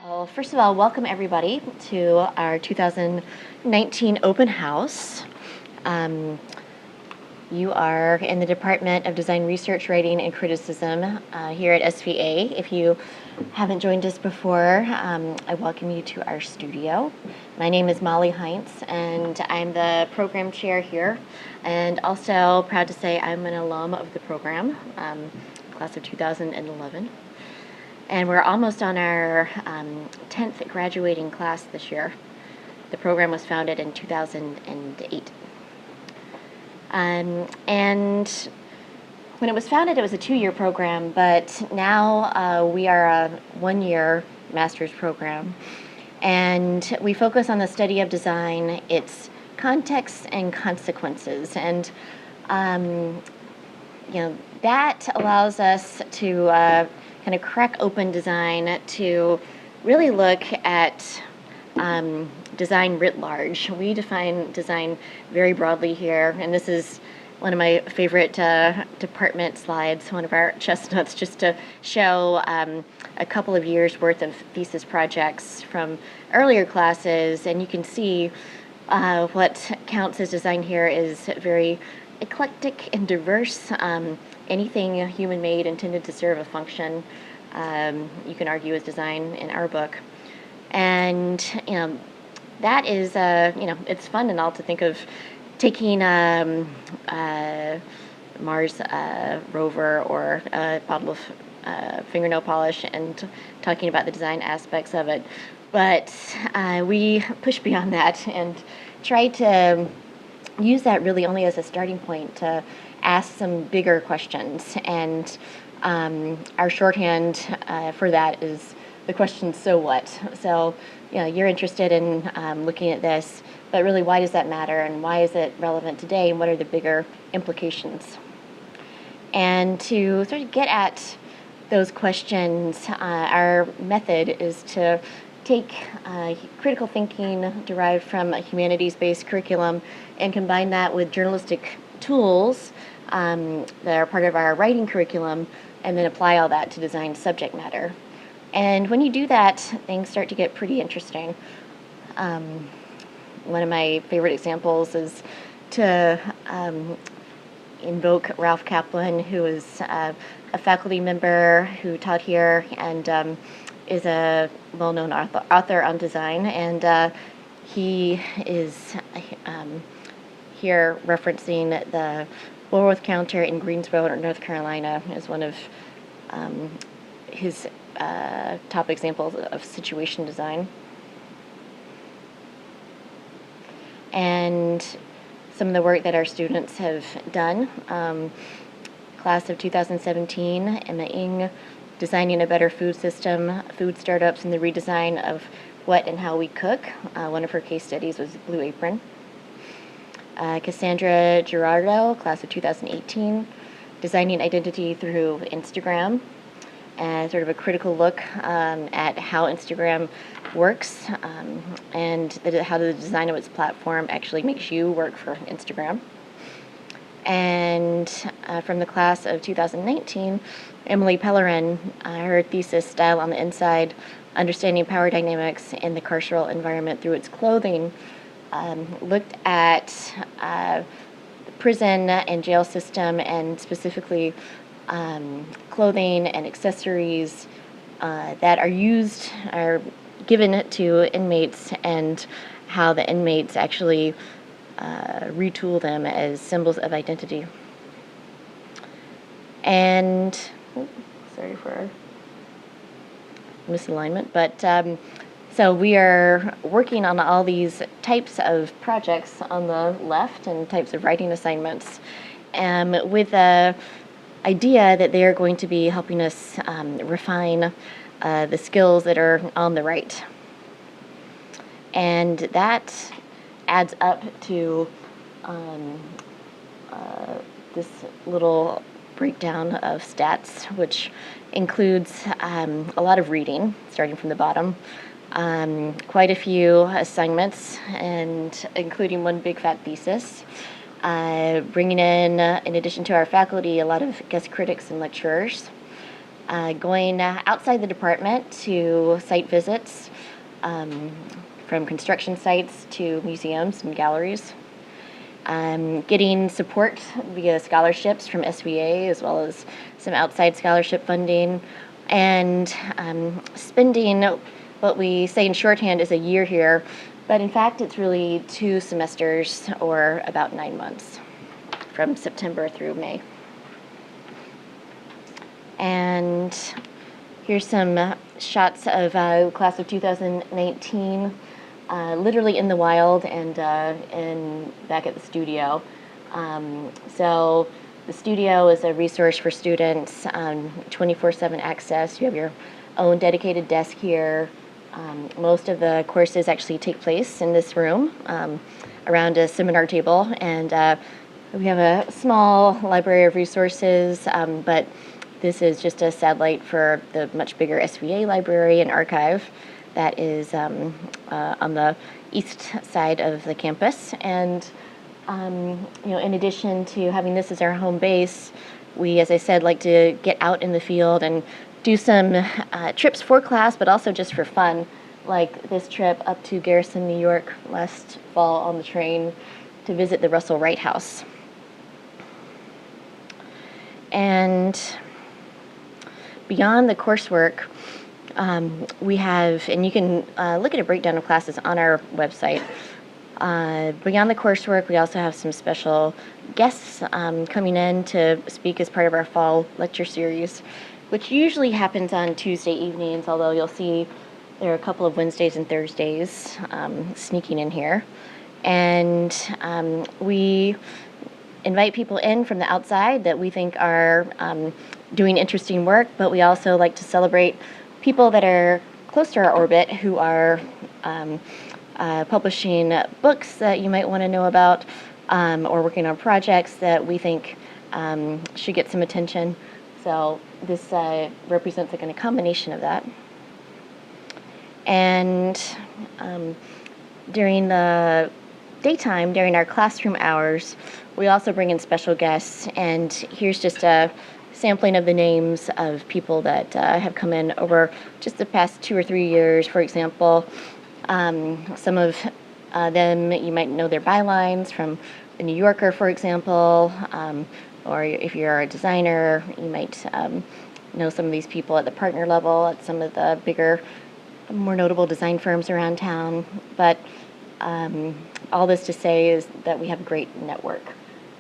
Well, first of all, welcome everybody to our 2019 open house. You are in the Department of Design Research, Writing, and Criticism here at SVA. If you haven't joined us before, I welcome you to our studio. My name is Molly Heintz, and I'm the program chair here, and also proud to say I'm an alum of the program, class of 2011. And we're almost on our 10th graduating class this year. The program was founded in 2008. And when it was founded, it was a 2-year program, but now we are a 1-year master's program. And we focus on the study of design, its context and consequences. And that allows us to kind of crack open design to really look at design writ large. We define design very broadly here, and this is one of my favorite department slides, one of our chestnuts, just to show a couple of years worth of thesis projects from earlier classes, and you can see what counts as design here is very eclectic and diverse. Anything human-made intended to serve a function, you can argue is design in our book. And, that is, it's fun and all to think of taking Mars rover or a bottle of fingernail polish and talking about the design aspects of it. But we push beyond that and try to use that really only as a starting point to ask some bigger questions. And our shorthand for that is the question, so what? So, you're interested in looking at this, but really why does that matter and why is it relevant today and what are the bigger implications? And to sort of get at those questions, our method is to take critical thinking derived from a humanities-based curriculum and combine that with journalistic tools that are part of our writing curriculum, and then apply all that to design subject matter. And when you do that, things start to get pretty interesting. One of my favorite examples is to invoke Ralph Caplan, who is a faculty member who taught here and is a well-known author on design, and he is here referencing the Woolworth counter in Greensboro, North Carolina, as one of his top examples of situation design. And some of the work that our students have done, class of 2017, Emma Ng, Designing a Better Food System, Food Startups, and the Redesign of What and How We Cook. One of her case studies was Blue Apron. Cassandra Gerardo, class of 2018, Designing Identity Through Instagram, and sort of a critical look at how Instagram works and how the design of its platform actually makes you work for Instagram. And from the class of 2019, Emily Pellerin, her thesis, Style on the Inside, Understanding Power Dynamics in the Carceral Environment Through Its Clothing, looked at the prison and jail system, and specifically clothing and accessories that are given to inmates, and how the inmates actually retool them as symbols of identity. And sorry for misalignment, but so we are working on all these types of projects on the left and types of writing assignments with the idea that they are going to be helping us refine the skills that are on the right. And that adds up to this little breakdown of stats, which includes a lot of reading, starting from the bottom, quite a few assignments, and including one big fat thesis, bringing in addition to our faculty, a lot of guest critics and lecturers, going outside the department to site visits, from construction sites to museums and galleries, getting support via scholarships from SVA as well as some outside scholarship funding, and spending what we say in shorthand is a year here, but in fact it's really 2 semesters or about 9 months from September through May. And here's some shots of class of 2019, literally in the wild and back at the studio. So the studio is a resource for students, 24/7 access. You have your own dedicated desk here. Most of the courses actually take place in this room around a seminar table, and we have a small library of resources, but this is just a satellite for the much bigger SVA library and archive that is on the east side of the campus. And in addition to having this as our home base, we, as I said, like to get out in the field and do some trips for class, but also just for fun, like this trip up to Garrison, New York last fall on the train to visit the Russell Wright House. And beyond the coursework, we have, and you can look at a breakdown of classes on our website. Beyond the coursework, we also have some special guests coming in to speak as part of our fall lecture series, which usually happens on Tuesday evenings, although you'll see there are a couple of Wednesdays and Thursdays sneaking in here. And we invite people in from the outside that we think are doing interesting work, but we also like to celebrate people that are close to our orbit who are publishing books that you might want to know about, or working on projects that we think should get some attention. So this represents a kind of combination of that. And during the daytime, during our classroom hours, we also bring in special guests, and here's just a sampling of the names of people that have come in over just the past 2 or 3 years. For example, some of them, you might know their bylines from the New Yorker, for example, or if you're a designer, you might know some of these people at the partner level at some of the bigger, more notable design firms around town. But all this to say is that we have a great network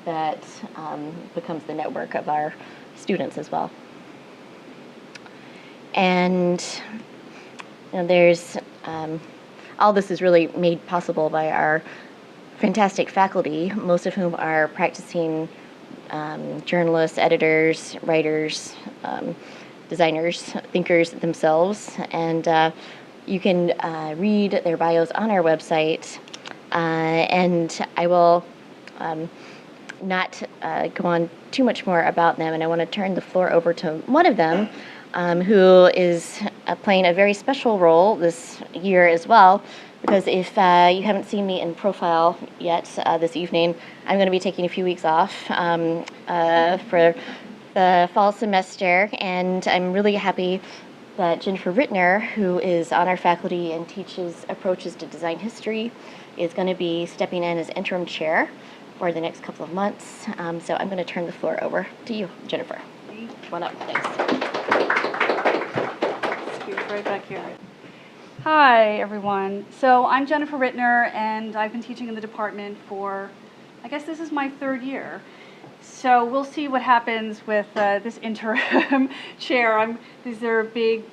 that becomes the network of our students as well. And there's all this is really made possible by our fantastic faculty, most of whom are practicing journalists, editors, writers, designers, thinkers themselves. And you can read their bios on our website. And I will not go on too much more about them, and I want to turn the floor over to one of them, who is playing a very special role this year as well, because if you haven't seen me in profile yet this evening, I'm going to be taking a few weeks off for the fall semester, and I'm really happy that Jennifer Rittner, who is on our faculty and teaches approaches to design history, is going to be stepping in as interim chair for the next couple of months. So I'm going to turn the floor over to you, Jennifer. Come on up. Thanks. Scoot right back here. Hi, everyone. So I'm Jennifer Rittner, and I've been teaching in the department for, I guess this is my 3rd year. So we'll see what happens with this interim chair. There's a big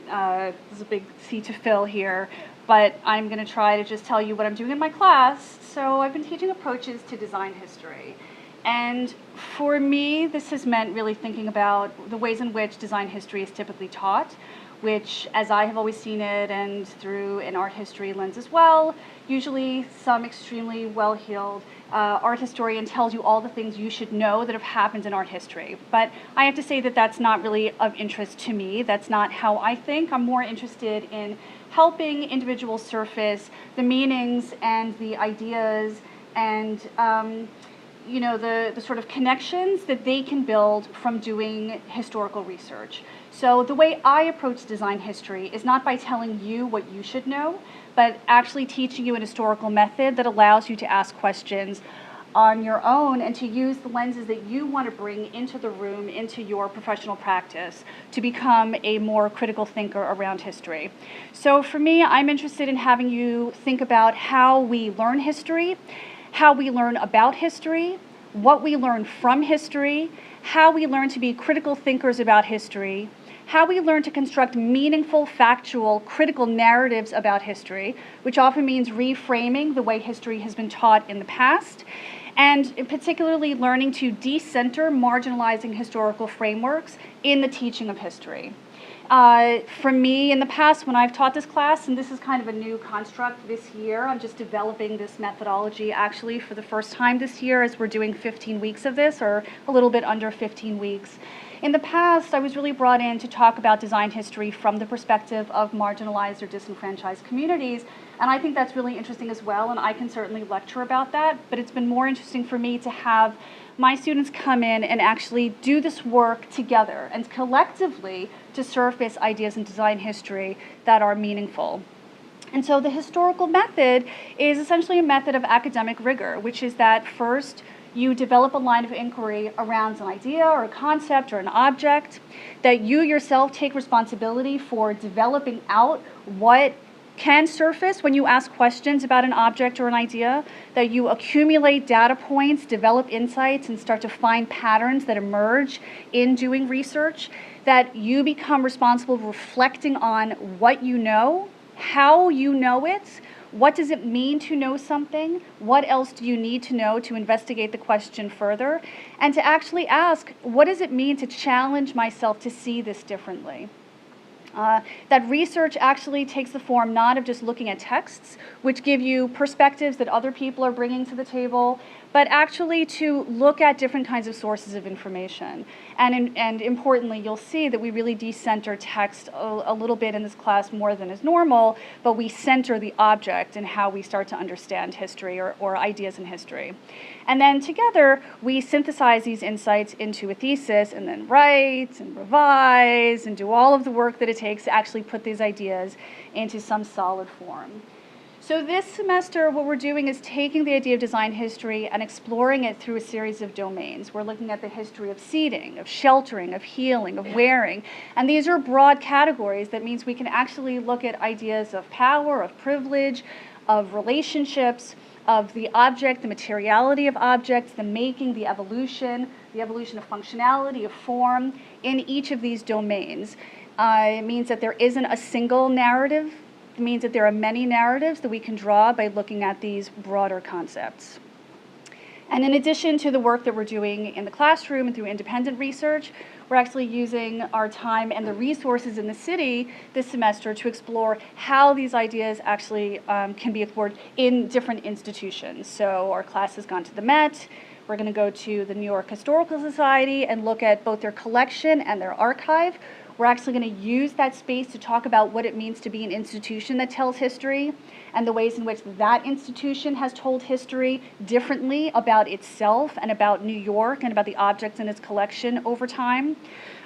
seat to fill here, but I'm going to try to just tell you what I'm doing in my class. So I've been teaching approaches to design history. And for me, this has meant really thinking about the ways in which design history is typically taught, which, as I have always seen it, and through an art history lens as well, usually some extremely well-heeled art historian tells you all the things you should know that have happened in art history. But I have to say that that's not really of interest to me. That's not how I think. I'm more interested in helping individuals surface the meanings and the ideas and the sort of connections that they can build from doing historical research. So the way I approach design history is not by telling you what you should know, but actually teaching you an historical method that allows you to ask questions on your own and to use the lenses that you want to bring into the room, into your professional practice, to become a more critical thinker around history. So for me, I'm interested in having you think about how we learn history, how we learn about history, what we learn from history, how we learn to be critical thinkers about history, how we learn to construct meaningful, factual, critical narratives about history, which often means reframing the way history has been taught in the past, and particularly learning to decenter marginalizing historical frameworks in the teaching of history. For me, in the past, when I've taught this class, and this is kind of a new construct this year, I'm just developing this methodology actually for the first time this year as we're doing 15 weeks of this, or a little bit under 15 weeks. In the past, I was really brought in to talk about design history from the perspective of marginalized or disenfranchised communities, and I think that's really interesting as well, and I can certainly lecture about that, but it's been more interesting for me to have my students come in and actually do this work together and collectively to surface ideas in design history that are meaningful. And so the historical method is essentially a method of academic rigor, which is that first, you develop a line of inquiry around an idea or a concept or an object, that you yourself take responsibility for developing out what can surface when you ask questions about an object or an idea, that you accumulate data points, develop insights, and start to find patterns that emerge in doing research, that you become responsible for reflecting on what you know, how you know it, what does it mean to know something? What else do you need to know to investigate the question further? And to actually ask, what does it mean to challenge myself to see this differently? That research actually takes the form not of just looking at texts, which give you perspectives that other people are bringing to the table, but actually to look at different kinds of sources of information. And importantly, you'll see that we really decenter text a little bit in this class more than is normal, but we center the object and how we start to understand history or ideas in history. And then together, we synthesize these insights into a thesis and then write and revise and do all of the work that it takes to actually put these ideas into some solid form. So this semester, what we're doing is taking the idea of design history and exploring it through a series of domains. We're looking at the history of seating, of sheltering, of healing, of wearing. And these are broad categories. That means we can actually look at ideas of power, of privilege, of relationships, of the object, the materiality of objects, the making, the evolution of functionality, of form in each of these domains. It means that there isn't a single narrative. It means that there are many narratives that we can draw by looking at these broader concepts. And in addition to the work that we're doing in the classroom and through independent research, we're actually using our time and the resources in the city this semester to explore how these ideas actually can be explored in different institutions. So our class has gone to the Met. We're going to go to the New York Historical Society and look at both their collection and their archive. We're actually going to use that space to talk about what it means to be an institution that tells history and the ways in which that institution has told history differently about itself and about New York and about the objects in its collection over time.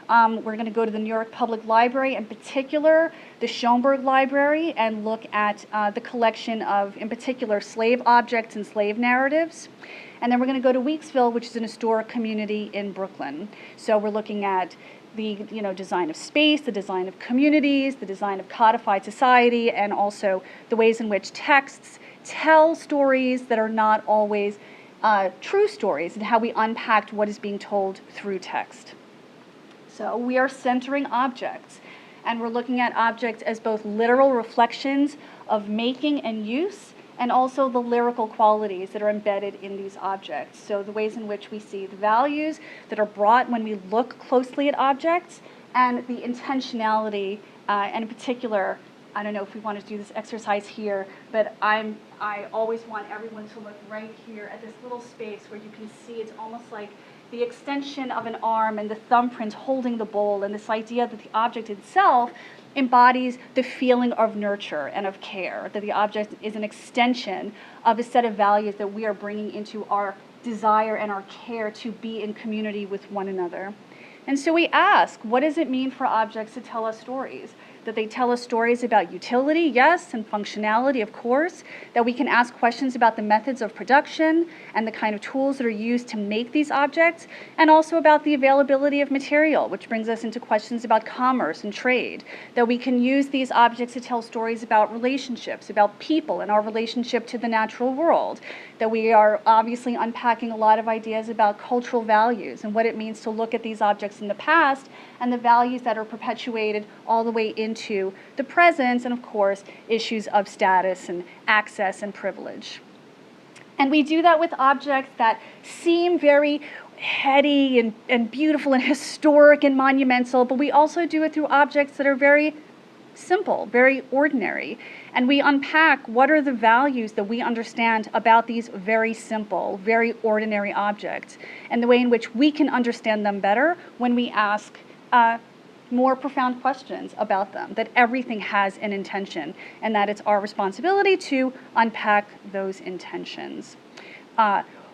We're going to go to the New York Public Library, in particular the Schomburg Library, and look at the collection of, in particular, slave objects and slave narratives. And then we're going to go to Weeksville, which is an historic community in Brooklyn. So we're looking at the design of space, the design of communities, the design of codified society, and also the ways in which texts tell stories that are not always true stories, and how we unpacked what is being told through text. So we are centering objects, and we're looking at objects as both literal reflections of making and use, and also the lyrical qualities that are embedded in these objects. So the ways in which we see the values that are brought when we look closely at objects, and the intentionality, and in particular, I don't know if we want to do this exercise here, but I always want everyone to look right here at this little space where you can see it's almost like the extension of an arm and the thumbprint holding the bowl, and this idea that the object itself embodies the feeling of nurture and of care, that the object is an extension of a set of values that we are bringing into our desire and our care to be in community with one another. And so we ask, what does it mean for objects to tell us stories? That they tell us stories about utility, yes, and functionality, of course, that we can ask questions about the methods of production and the kind of tools that are used to make these objects, and also about the availability of material, which brings us into questions about commerce and trade, that we can use these objects to tell stories about relationships, about people and our relationship to the natural world, that we are obviously unpacking a lot of ideas about cultural values and what it means to look at these objects in the past and the values that are perpetuated all the way into the present, and of course, issues of status and access and privilege. And we do that with objects that seem very heady and beautiful and historic and monumental, but we also do it through objects that are very simple, very ordinary. And we unpack what are the values that we understand about these very simple, very ordinary objects, and the way in which we can understand them better when we ask more profound questions about them, that everything has an intention, and that it's our responsibility to unpack those intentions.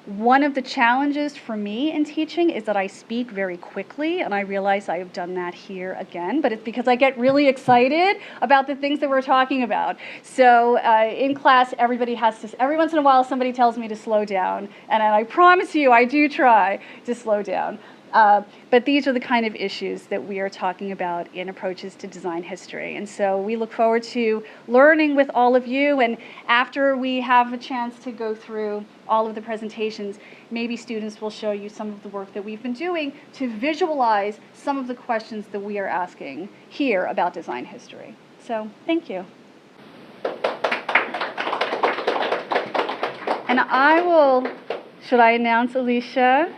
One of the challenges for me in teaching is that I speak very quickly, and I realize I have done that here again, but it's because I get really excited about the things that we're talking about. So in class, everybody has to, every once in a while somebody tells me to slow down, and I promise you I do try to slow down. But these are the kind of issues that we are talking about in Approaches to Design History. And so we look forward to learning with all of you. And after we have a chance to go through all of the presentations, maybe students will show you some of the work that we've been doing to visualize some of the questions that we are asking here about design history. So thank you. And I will, should I announce Alicia?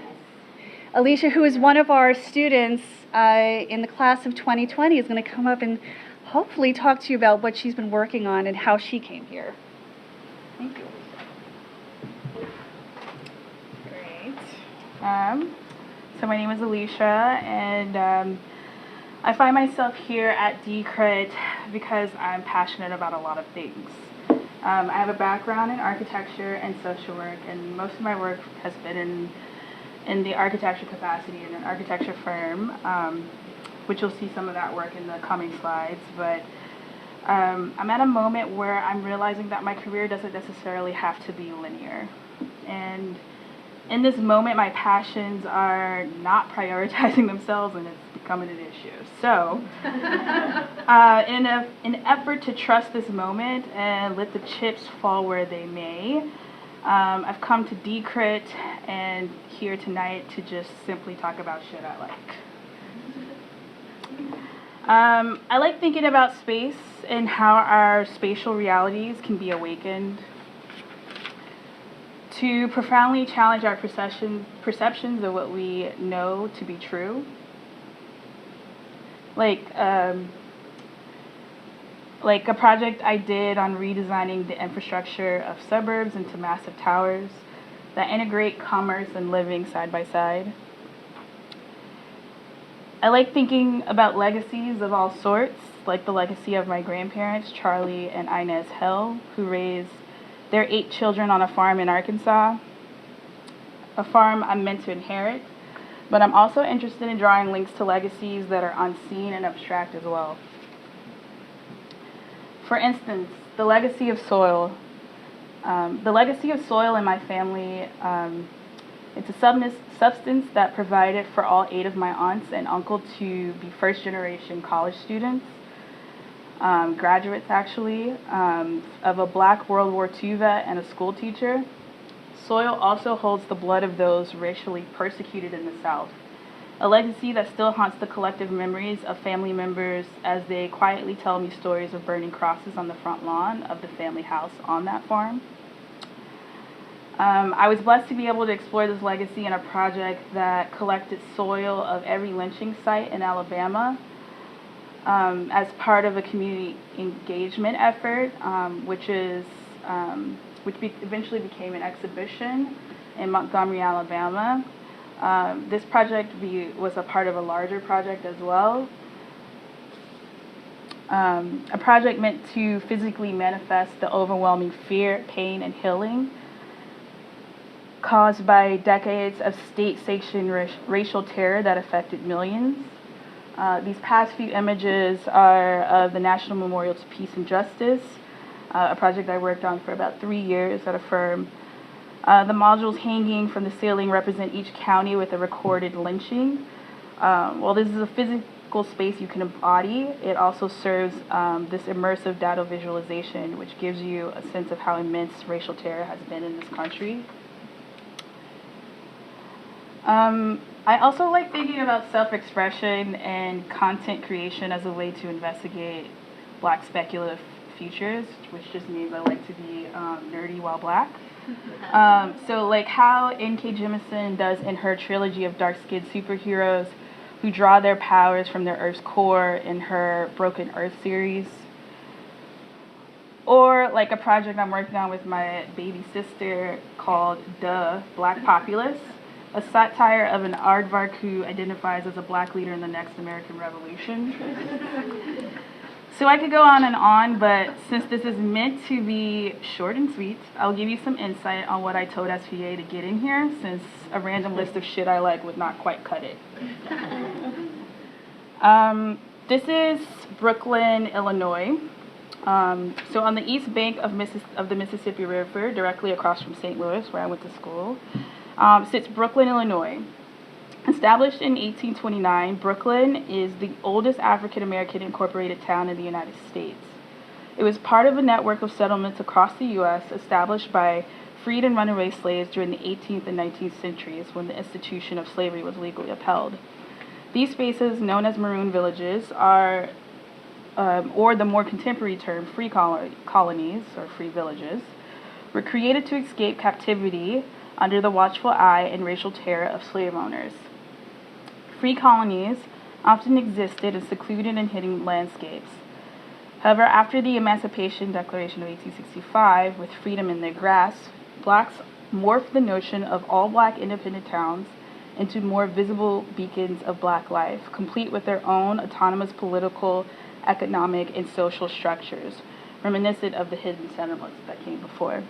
Alicia, who is one of our students in the class of 2020, is going to come up and hopefully talk to you about what she's been working on and how she came here. Thank you. Great. So my name is Alicia, and I find myself here at DCRIT because I'm passionate about a lot of things. I have a background in architecture and social work, and most of my work has been in the architecture capacity in an architecture firm, which you'll see some of that work in the coming slides. But I'm at a moment where I'm realizing that my career doesn't necessarily have to be linear. And in this moment, my passions are not prioritizing themselves, and it's becoming an issue. So in an effort to trust this moment and let the chips fall where they may, I've come to DCRIT and here tonight to just simply talk about shit I like. I like thinking about space and how our spatial realities can be awakened to profoundly challenge our perceptions of what we know to be true. Like a project I did on redesigning the infrastructure of suburbs into massive towers that integrate commerce and living side by side. I like thinking about legacies of all sorts, like the legacy of my grandparents, Charlie and Inez Hill, who raised their 8 children on a farm in Arkansas, a farm I'm meant to inherit, but I'm also interested in drawing links to legacies that are unseen and abstract as well. For instance, the legacy of soil. The legacy of soil in my family, it's a substance that provided for all 8 of my aunts and uncle to be first-generation college students, graduates actually, of a Black World War II vet and a school teacher. Soil also holds the blood of those racially persecuted in the South, a legacy that still haunts the collective memories of family members as they quietly tell me stories of burning crosses on the front lawn of the family house on that farm. I was blessed to be able to explore this legacy in a project that collected soil of every lynching site in Alabama as part of a community engagement effort, which eventually became an exhibition in Montgomery, Alabama. This project was a part of a larger project as well. A project meant to physically manifest the overwhelming fear, pain, and healing caused by decades of state-sanctioned racial terror that affected millions. These past few images are of the National Memorial to Peace and Justice, a project I worked on for about 3 years at a firm. The modules hanging from the ceiling represent each county with a recorded lynching. While this is a physical space you can embody, it also serves this immersive data visualization, which gives you a sense of how immense racial terror has been in this country. I also like thinking about self-expression and content creation as a way to investigate Black speculative futures, which just means I like to be nerdy while Black. So like how N.K. Jemisin does in her trilogy of dark-skinned superheroes who draw their powers from their Earth's core in her Broken Earth series. Or like a project I'm working on with my baby sister called Black Populace, a satire of an aardvark who identifies as a Black leader in the next American Revolution. So I could go on, but since this is meant to be short and sweet, I'll give you some insight on what I told SVA to get in here, since a random list of shit I like would not quite cut it. This is Brooklyn, Illinois. So on the east bank of the Mississippi River, directly across from St. Louis, where I went to school, sits Brooklyn, Illinois. Established in 1829, Brooklyn is the oldest African-American incorporated town in the United States. It was part of a network of settlements across the U.S. established by freed and runaway slaves during the 18th and 19th centuries when the institution of slavery was legally upheld. These spaces, known as Maroon Villages, are, or the more contemporary term, free colonies, or free villages, were created to escape captivity under the watchful eye and racial terror of slave owners. Free colonies often existed in secluded and hidden landscapes. However, after the Emancipation Declaration of 1865, with freedom in their grasp, Blacks morphed the notion of all Black independent towns into more visible beacons of Black life, complete with their own autonomous political, economic, and social structures, reminiscent of the hidden settlements that came before.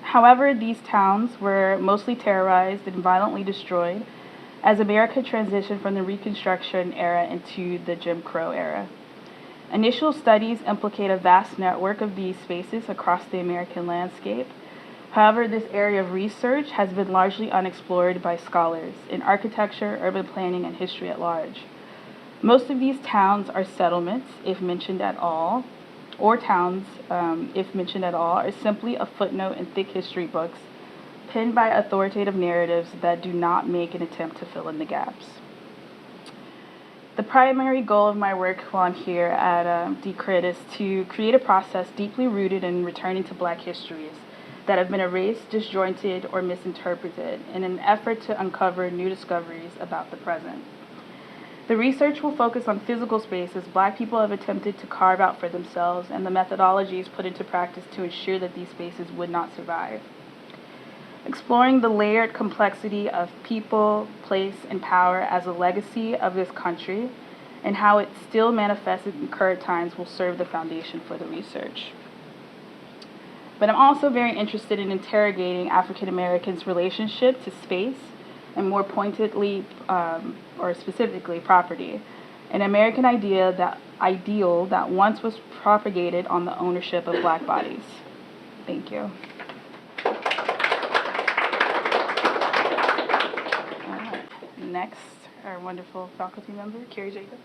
However, these towns were mostly terrorized and violently destroyed as America transitioned from the Reconstruction era into the Jim Crow era. Initial studies implicate a vast network of these spaces across the American landscape. However, this area of research has been largely unexplored by scholars in architecture, urban planning, and history at large. Most of these towns are settlements, if mentioned at all, or towns, if mentioned at all, are simply a footnote in thick history books penned by authoritative narratives that do not make an attempt to fill in the gaps. The primary goal of my work while I'm here at DCRIT is to create a process deeply rooted in returning to Black histories that have been erased, disjointed, or misinterpreted in an effort to uncover new discoveries about the present. The research will focus on physical spaces Black people have attempted to carve out for themselves and the methodologies put into practice to ensure that these spaces would not survive. Exploring the layered complexity of people, place, and power as a legacy of this country and how it still manifests in current times will serve the foundation for the research. But I'm also very interested in interrogating African Americans' relationship to space and more pointedly, or specifically, property, an American ideal that once was propagated on the ownership of Black bodies. Thank you. Next, our wonderful faculty member, Karrie Jacobs.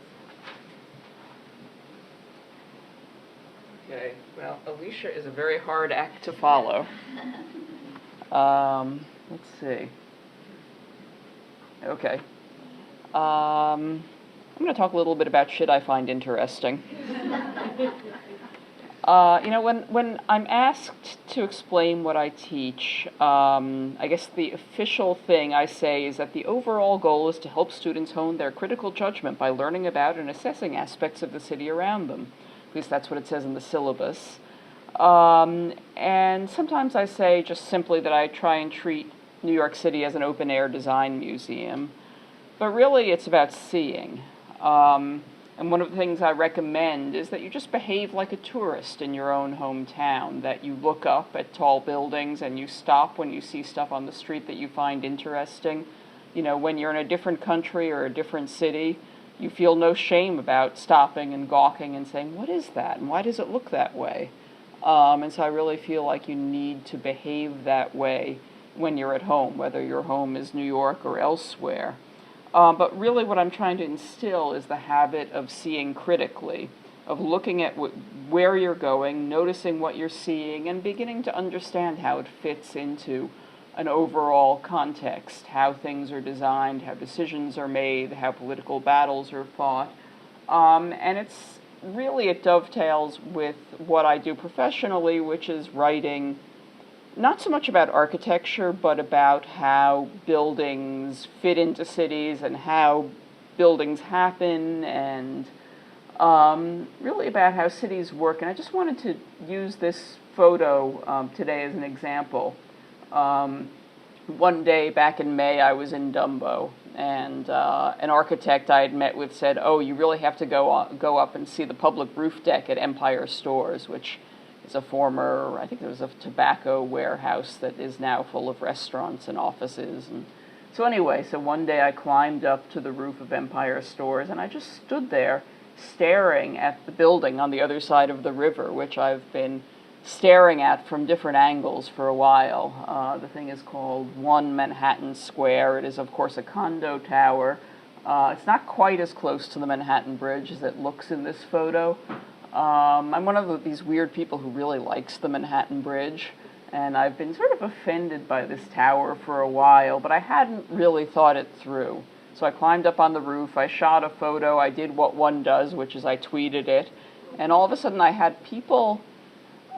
Okay, well, Alicia is a very hard act to follow. Let's see. Okay. I'm going to talk a little bit about shit I find interesting. When I'm asked to explain what I teach, I guess the official thing I say is that the overall goal is to help students hone their critical judgment by learning about and assessing aspects of the city around them. At least that's what it says in the syllabus. And sometimes I say just simply that I try and treat New York City as an open-air design museum. But really, it's about seeing. And one of the things I recommend is that you just behave like a tourist in your own hometown, that you look up at tall buildings and you stop when you see stuff on the street that you find interesting. You know, when you're in a different country or a different city, you feel no shame about stopping and gawking and saying, what is that? And why does it look that way? And so I really feel like you need to behave that way when you're at home, whether your home is New York or elsewhere. But really what I'm trying to instill is the habit of seeing critically, of looking at where you're going, noticing what you're seeing, and beginning to understand how it fits into an overall context, how things are designed, how decisions are made, how political battles are fought. And it dovetails with what I do professionally, which is writing not so much about architecture, but about how buildings fit into cities and how buildings happen, and really about how cities work. And I just wanted to use this photo today as an example. One day back in May, I was in Dumbo, and an architect I had met with said, "Oh, you really have to go up and see the public roof deck at Empire Stores," which is a former, I think there was a tobacco warehouse that is now full of restaurants and offices. And so anyway, so one day I climbed up to the roof of Empire Stores, and I just stood there staring at the building on the other side of the river, which I've been staring at from different angles for a while. The thing is called 1 Manhattan Square. It is, of course, a condo tower. It's not quite as close to the Manhattan Bridge as it looks in this photo. I'm one of these weird people who really likes the Manhattan Bridge, and I've been sort of offended by this tower for a while, but I hadn't really thought it through. So I climbed up on the roof, I shot a photo, I did what one does, which is I tweeted it, and all of a sudden I had people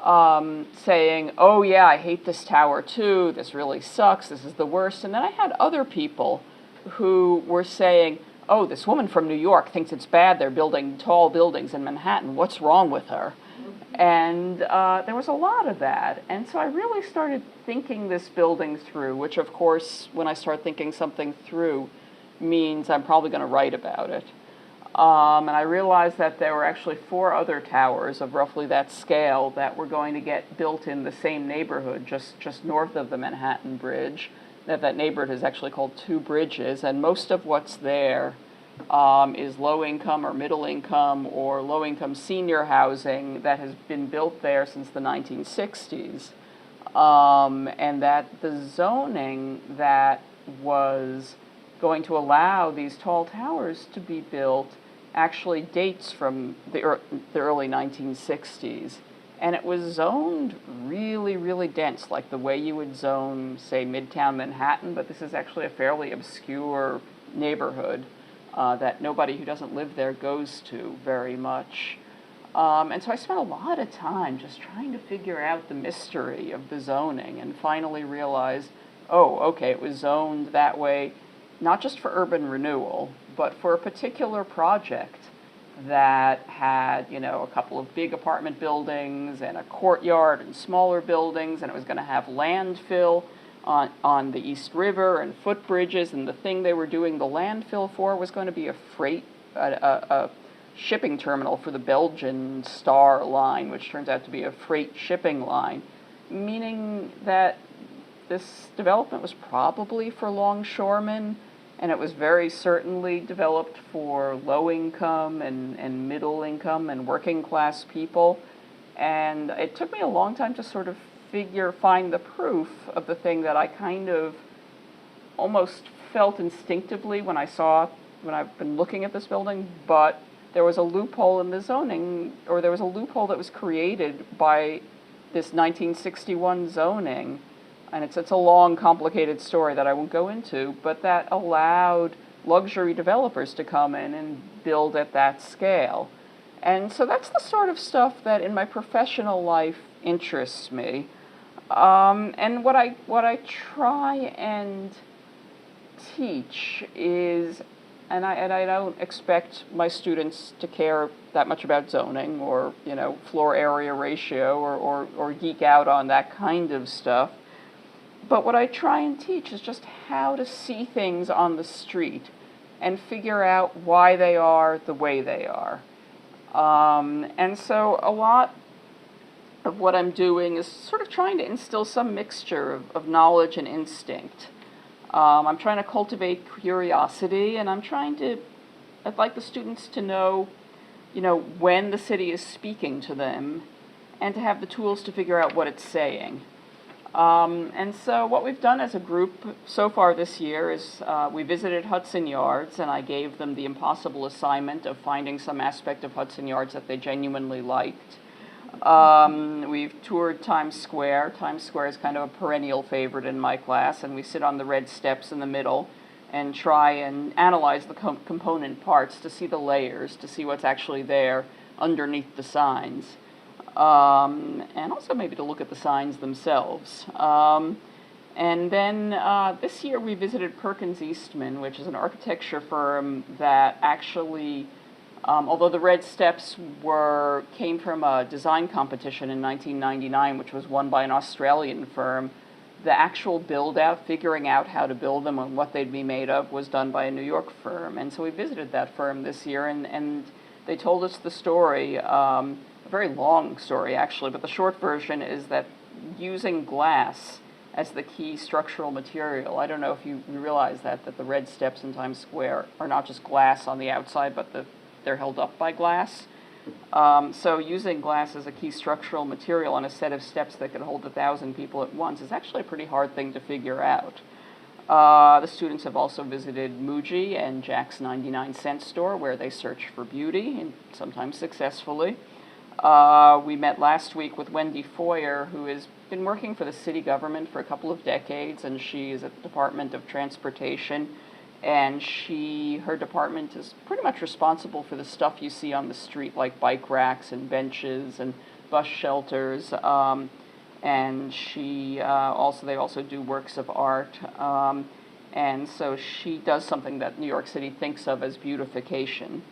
saying, "Oh yeah, I hate this tower too, this really sucks, this is the worst," and then I had other people who were saying, "Oh, this woman from New York thinks it's bad they're building tall buildings in Manhattan. What's wrong with her?" And there was a lot of that. And so I really started thinking this building through, which of course, when I start thinking something through, means I'm probably going to write about it. And I realized that there were actually 4 other towers of roughly that scale that were going to get built in the same neighborhood, just north of the Manhattan Bridge. That neighborhood is actually called Two Bridges, and most of what's there is low-income or middle-income or low-income senior housing that has been built there since the 1960s, and that the zoning that was going to allow these tall towers to be built actually dates from the early 1960s. And it was zoned really, really dense, like the way you would zone, say, Midtown Manhattan, but this is actually a fairly obscure neighborhood that nobody who doesn't live there goes to very much. And so I spent a lot of time just trying to figure out the mystery of the zoning, and finally realized, oh, okay, it was zoned that way, not just for urban renewal, but for a particular project that had, a couple of big apartment buildings and a courtyard and smaller buildings, and it was going to have landfill on the East River and footbridges, and the thing they were doing the landfill for was going to be a shipping terminal for the Belgian Star Line, which turns out to be a freight shipping line, meaning that this development was probably for longshoremen, and it was very certainly developed for low-income and middle-income and working-class people. And it took me a long time to sort of find the proof of the thing that I kind of almost felt instinctively when I've been looking at this building, but there was a loophole in the zoning, or there was a loophole that was created by this 1961 zoning. And it's a long, complicated story that I won't go into, but that allowed luxury developers to come in and build at that scale. And so that's the sort of stuff that in my professional life interests me. And what I try and teach is, and I don't expect my students to care that much about zoning or, floor area ratio or geek out on that kind of stuff. But what I try and teach is just how to see things on the street and figure out why they are the way they are. And so a lot of what I'm doing is sort of trying to instill some mixture of knowledge and instinct. I'm trying to cultivate curiosity, and I'd like the students to know, when the city is speaking to them, and to have the tools to figure out what it's saying. And so what we've done as a group so far this year is we visited Hudson Yards, and I gave them the impossible assignment of finding some aspect of Hudson Yards that they genuinely liked. We've toured Times Square. Times Square is kind of a perennial favorite in my class, and we sit on the red steps in the middle and try and analyze the component parts to see the layers, to see what's actually there underneath the signs. And also maybe to look at the signs themselves. And then this year we visited Perkins Eastman, which is an architecture firm that actually, although the red steps came from a design competition in 1999, which was won by an Australian firm, the actual build-out, figuring out how to build them and what they'd be made of, was done by a New York firm. And so we visited that firm this year, and they told us the story, a very long story actually, but the short version is that using glass as the key structural material, I don't know if you realize that the red steps in Times Square are not just glass on the outside, but they're held up by glass. So using glass as a key structural material on a set of steps that could hold 1,000 people at once is actually a pretty hard thing to figure out. The students have also visited Muji and Jack's 99-cent store, where they search for beauty, and sometimes successfully. We met last week with Wendy Foyer, who has been working for the city government for a couple of decades, and she is at the Department of Transportation. And her department is pretty much responsible for the stuff you see on the street, like bike racks and benches and bus shelters. And they also do works of art. And so she does something that New York City thinks of as beautification.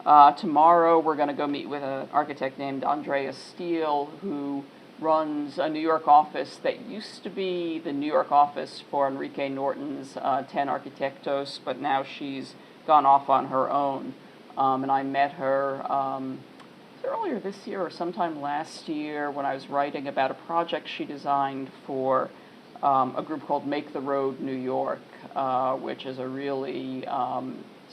Tomorrow we're going to go meet with an architect named Andrea Steele, who runs a New York office that used to be the New York office for Enrique Norton's 10 Arquitectos, but now she's gone off on her own. And I met her earlier this year or sometime last year when I was writing about a project she designed for a group called Make the Road New York, which is a really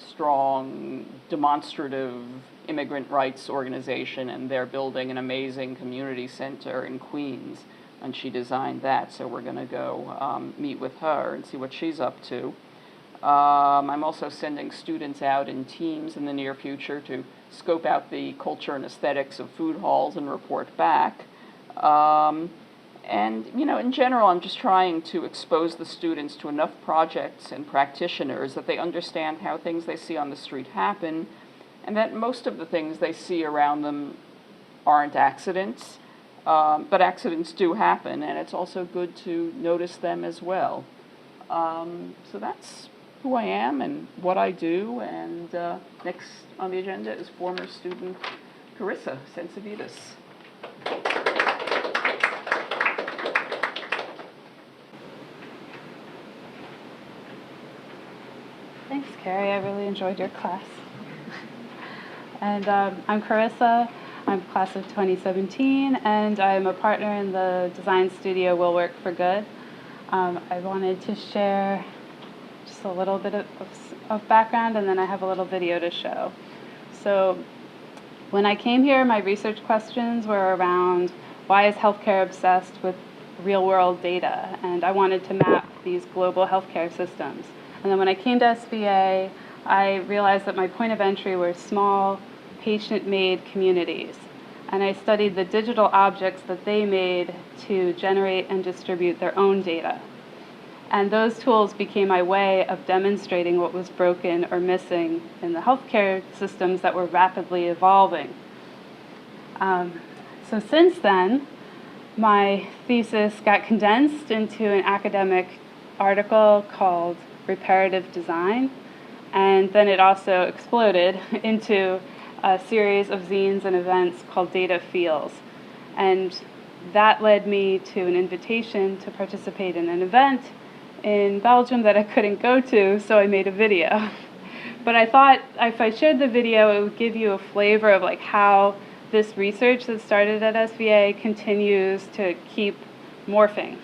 strong, demonstrative immigrant rights organization, and they're building an amazing community center in Queens, and she designed that, so we're going to go meet with her and see what she's up to. I'm also sending students out in teams in the near future to scope out the culture and aesthetics of food halls and report back. And, in general, I'm just trying to expose the students to enough projects and practitioners that they understand how things they see on the street happen, and that most of the things they see around them aren't accidents, but accidents do happen, and it's also good to notice them as well. So that's who I am and what I do, and next on the agenda is former student Karissa Centimeters. Thanks, Karrie. I really enjoyed your class. And I'm Karissa. I'm class of 2017, and I'm a partner in the design studio Will Work for Good. I wanted to share just a little bit of background, and then I have a little video to show. So when I came here, my research questions were around why is healthcare obsessed with real-world data, and I wanted to map these global healthcare systems. And then when I came to SVA, I realized that my point of entry were small, patient-made communities. And I studied the digital objects that they made to generate and distribute their own data. And those tools became my way of demonstrating what was broken or missing in the healthcare systems that were rapidly evolving. So since then, my thesis got condensed into an academic article called Reparative Design, and then it also exploded into a series of zines and events called Data Feels. And that led me to an invitation to participate in an event in Belgium that I couldn't go to, so I made a video. But I thought if I shared the video, it would give you a flavor of like how this research that started at SVA continues to keep morphing.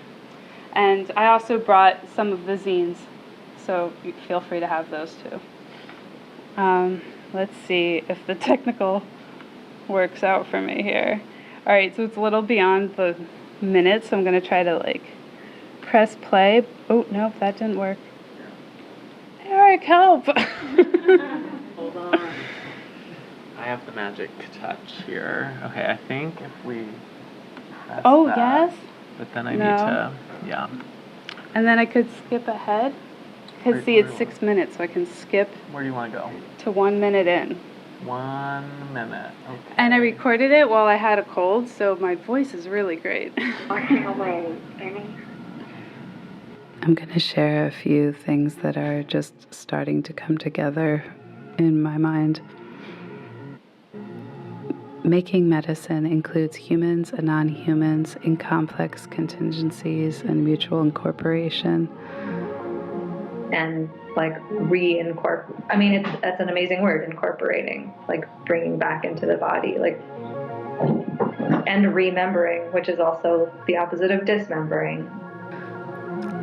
And I also brought some of the zines, so you feel free to have those too. Let's see if the technical works out for me here. All right, so it's a little beyond the minute, so I'm going to try to like press play. Oh, no, that didn't work. Eric, help! Hold on. I have the magic touch here. Okay, I think if we press Oh, that, yes? but then I No. need to, yeah. And then I could skip ahead. Because see, it's 6 minutes, so I can skip Where do you want to go? to 1 minute in. 1 minute. Okay. And I recorded it while I had a cold, so my voice is really great. I'm going to share a few things that are just starting to come together in my mind. Making medicine includes humans and non-humans in complex contingencies and mutual incorporation. And like reincorporate. I mean, that's an amazing word, incorporating, like bringing back into the body, like, and remembering, which is also the opposite of dismembering.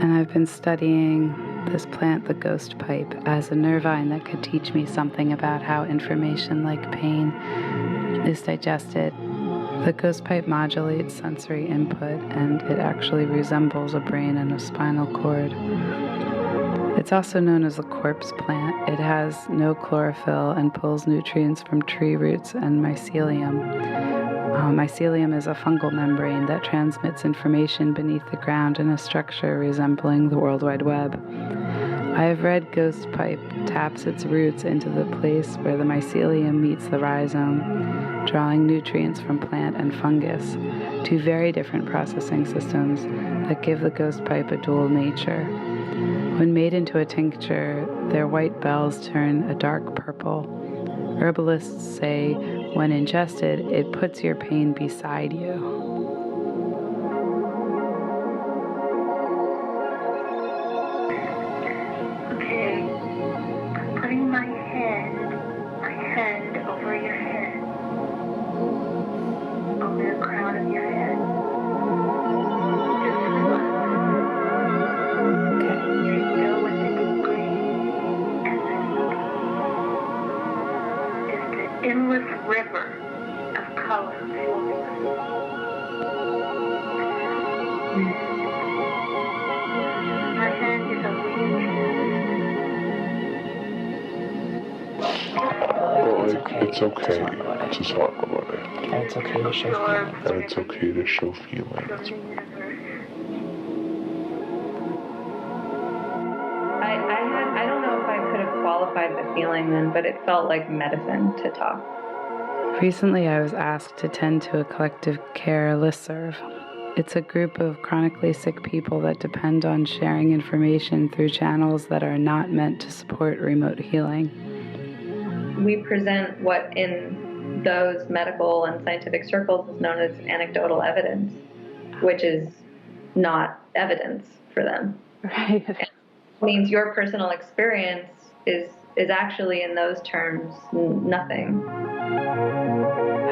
And I've been studying this plant, the ghost pipe, as a nervine that could teach me something about how information like pain is digested. The ghost pipe modulates sensory input, and it actually resembles a brain and a spinal cord. It's also known as a corpse plant. It has no chlorophyll and pulls nutrients from tree roots and mycelium. Mycelium is a fungal membrane that transmits information beneath the ground in a structure resembling the World Wide Web. I have read ghost pipe taps its roots into the place where the mycelium meets the rhizome, drawing nutrients from plant and fungus, two very different processing systems that give the ghost pipe a dual nature. When made into a tincture, their white bells turn a dark purple. Herbalists say when ingested, it puts your pain beside you. Okay, I'm putting my hand over your head, over the crown of your head. Just relax. You're still with the deep breath, and then just an endless river of color flowing. My hand is over your But like, it's okay to talk about it. And it's okay to show feelings. And it's okay to show feelings. from the universe. I don't know if I could have qualified the feeling then, but it felt like medicine to talk. Recently, I was asked to tend to a collective care listserv. It's a group of chronically sick people that depend on sharing information through channels that are not meant to support remote healing. We present what in those medical and scientific circles is known as anecdotal evidence, which is not evidence for them. Right. It means your personal experience is actually in those terms nothing.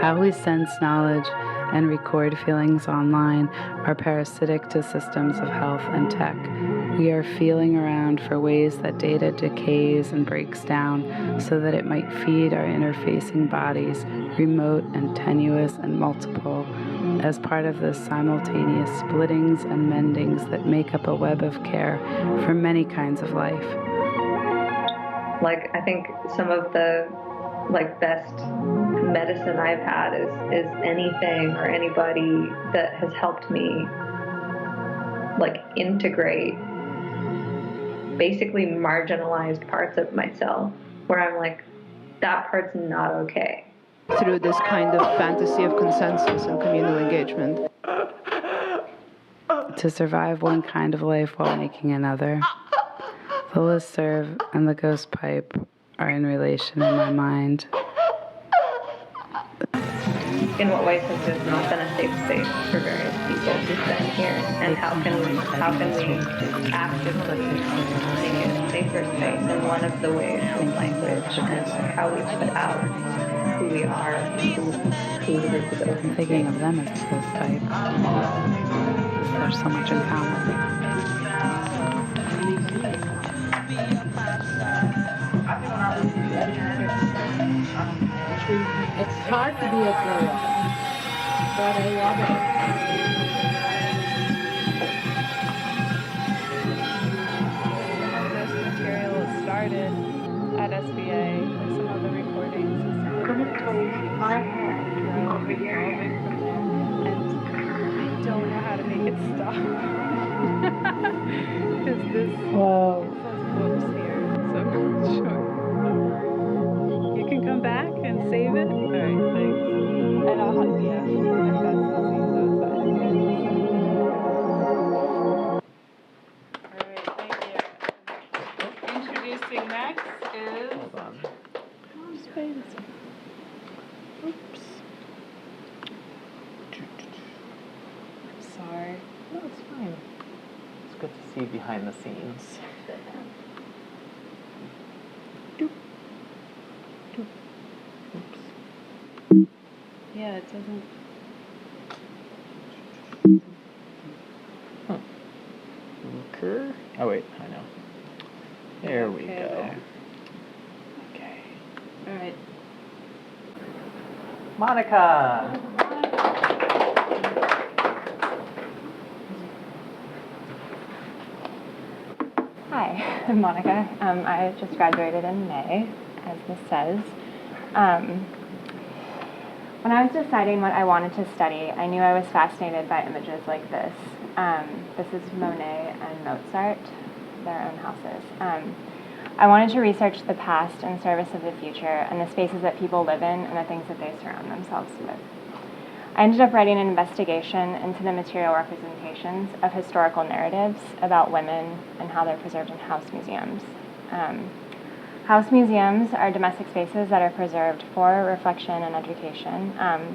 How we sense knowledge and record feelings online are parasitic to systems of health and tech. We are feeling around for ways that data decays and breaks down so that it might feed our interfacing bodies, remote and tenuous and multiple, as part of the simultaneous splittings and mendings that make up a web of care for many kinds of life. Like, I think some of the best medicine I've had is anything or anybody that has helped me integrate basically marginalized parts of myself where I'm like, that part's not okay. Through this kind of fantasy of consensus and communal engagement. To survive one kind of life while making another. The listserv and the ghost pipe are in relation in my mind. In what ways has this not been a safe space for various people who've been here? And how can we actively make it safer space, and one of the ways is language and like how we put out who we are, who the group is open to. Thinking of them as the host type, because there's so much in common. It's hard to be a girl, but I love it. This material started at SVA with some of the recordings. I'm going to place my hand over your head. And I don't know how to make it stop. Because this says whoops here, so I'm not sure. You can come back and save it? Alright, thanks. And I'll hug you if that still seems outside. Alright, thank you. Introducing next is... Hold on. Oops. Sorry. No, it's fine. It's good to see behind the scenes. Yeah, it doesn't... Lurker? Oh wait, I know. There we Okay, go. there. Okay. Alright. Monica! Hi, I'm Monica. I just graduated in May, as this says. When I was deciding what I wanted to study, I knew I was fascinated by images like this. This is Monet and Mozart, their own houses. I wanted to research the past in service of the future and the spaces that people live in and the things that they surround themselves with. I ended up writing an investigation into the material representations of historical narratives about women and how they're preserved in house museums. House museums are domestic spaces that are preserved for reflection and education.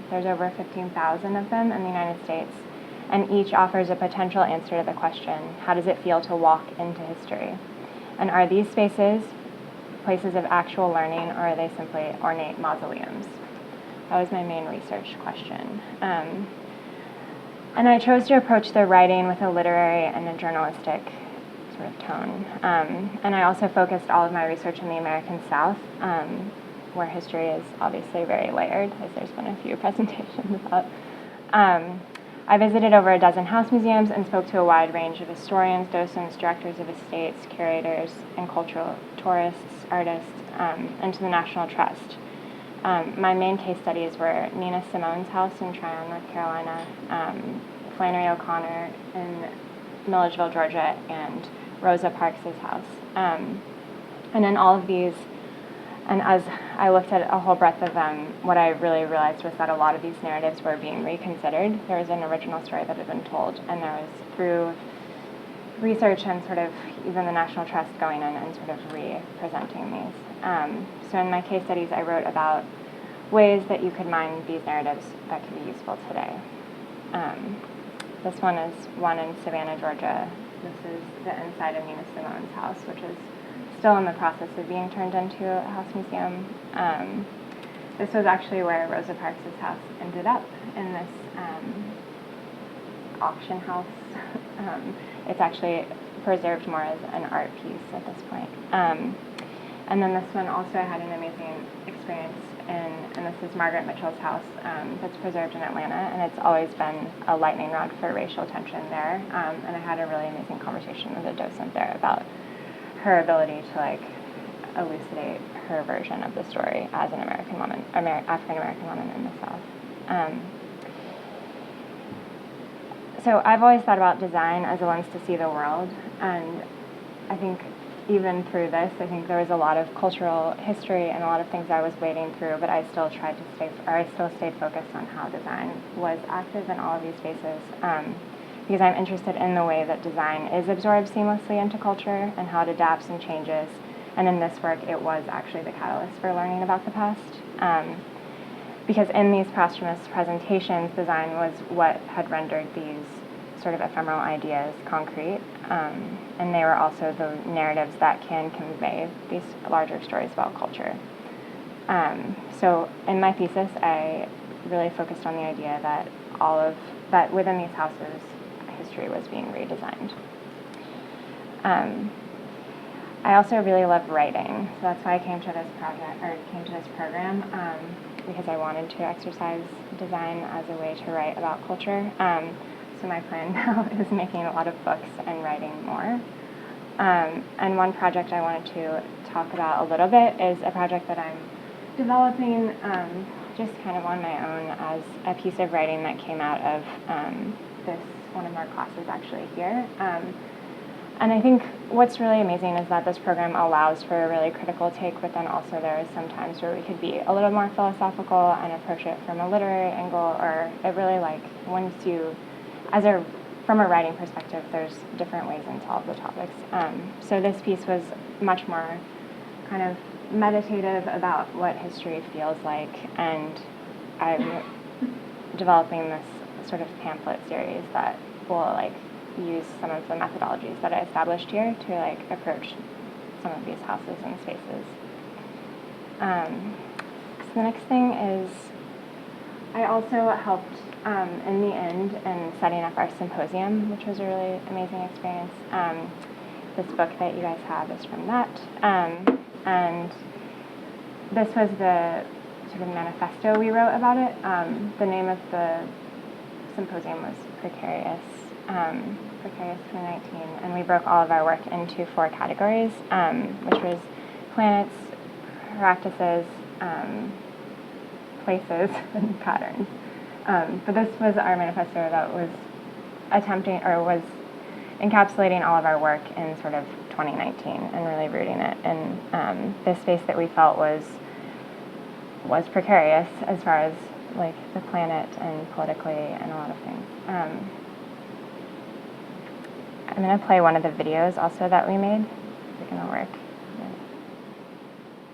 There's over 15,000 of them in the United States, and each offers a potential answer to the question, how does it feel to walk into history? And are these spaces places of actual learning, or are they simply ornate mausoleums? That was my main research question. And I chose to approach the writing with a literary and a journalistic sort of tone. And I also focused all of my research in the American South, where history is obviously very layered, as there's been a few presentations about. I visited over a dozen house museums and spoke to a wide range of historians, docents, directors of estates, curators, and cultural tourists, artists, and to the National Trust. My main case studies were Nina Simone's house in Tryon, North Carolina, Flannery O'Connor in Milledgeville, Georgia, and Rosa Parks' house. And in all of these, and as I looked at a whole breadth of them, what I really realized was that a lot of these narratives were being reconsidered. There was an original story that had been told, and there was, through research and sort of even the National Trust going in and sort of re-presenting these. So in my case studies, I wrote about ways that you could mine these narratives that could be useful today. This one is one in Savannah, Georgia. This is the inside of Nina Simone's house, which is still in the process of being turned into a house museum. This was actually where Rosa Parks' house ended up, in this auction house. It's actually preserved more as an art piece at this point. And then this one also I had an amazing experience in, and this is Margaret Mitchell's house that's preserved in Atlanta, and it's always been a lightning rod for racial tension there. And I had a really amazing conversation with a docent there about her ability to like elucidate her version of the story as an American woman, African-American woman in the South. So I've always thought about design as a lens to see the world, and I think even through this, I think there was a lot of cultural history and a lot of things I was wading through, but I still tried to stayed focused on how design was active in all of these spaces, because I'm interested in the way that design is absorbed seamlessly into culture and how it adapts and changes. And in this work, it was actually the catalyst for learning about the past. Because in these posthumous presentations, design was what had rendered these sort of ephemeral ideas concrete, and they were also the narratives that can convey these larger stories about culture. So in my thesis, I really focused on the idea that that within these houses, history was being redesigned. I also really love writing, so that's why I came to this program, because I wanted to exercise design as a way to write about culture. So my plan now is making a lot of books and writing more. And one project I wanted to talk about a little bit is a project that I'm developing just kind of on my own as a piece of writing that came out of one of our classes actually here. And I think what's really amazing is that this program allows for a really critical take, but then also there is some times where we could be a little more philosophical and approach it from a literary angle, or it really from a writing perspective, there's different ways into all of the topics. So this piece was much more kind of meditative about what history feels like, and I'm developing this sort of pamphlet series that will use some of the methodologies that I established here to approach some of these houses and spaces. So the next thing is I also helped in the end in setting up our symposium, which was a really amazing experience. This book that you guys have is from that. And this was the sort of manifesto we wrote about it. The name of the symposium was Precarious 2019, and we broke all of our work into 4 categories, which was planets, practices, places, and patterns. But this was our manifesto that was was encapsulating all of our work in sort of 2019 and really rooting it in this space that we felt was precarious as far as the planet and politically and a lot of things. I'm going to play one of the videos also that we made. Is it going to work?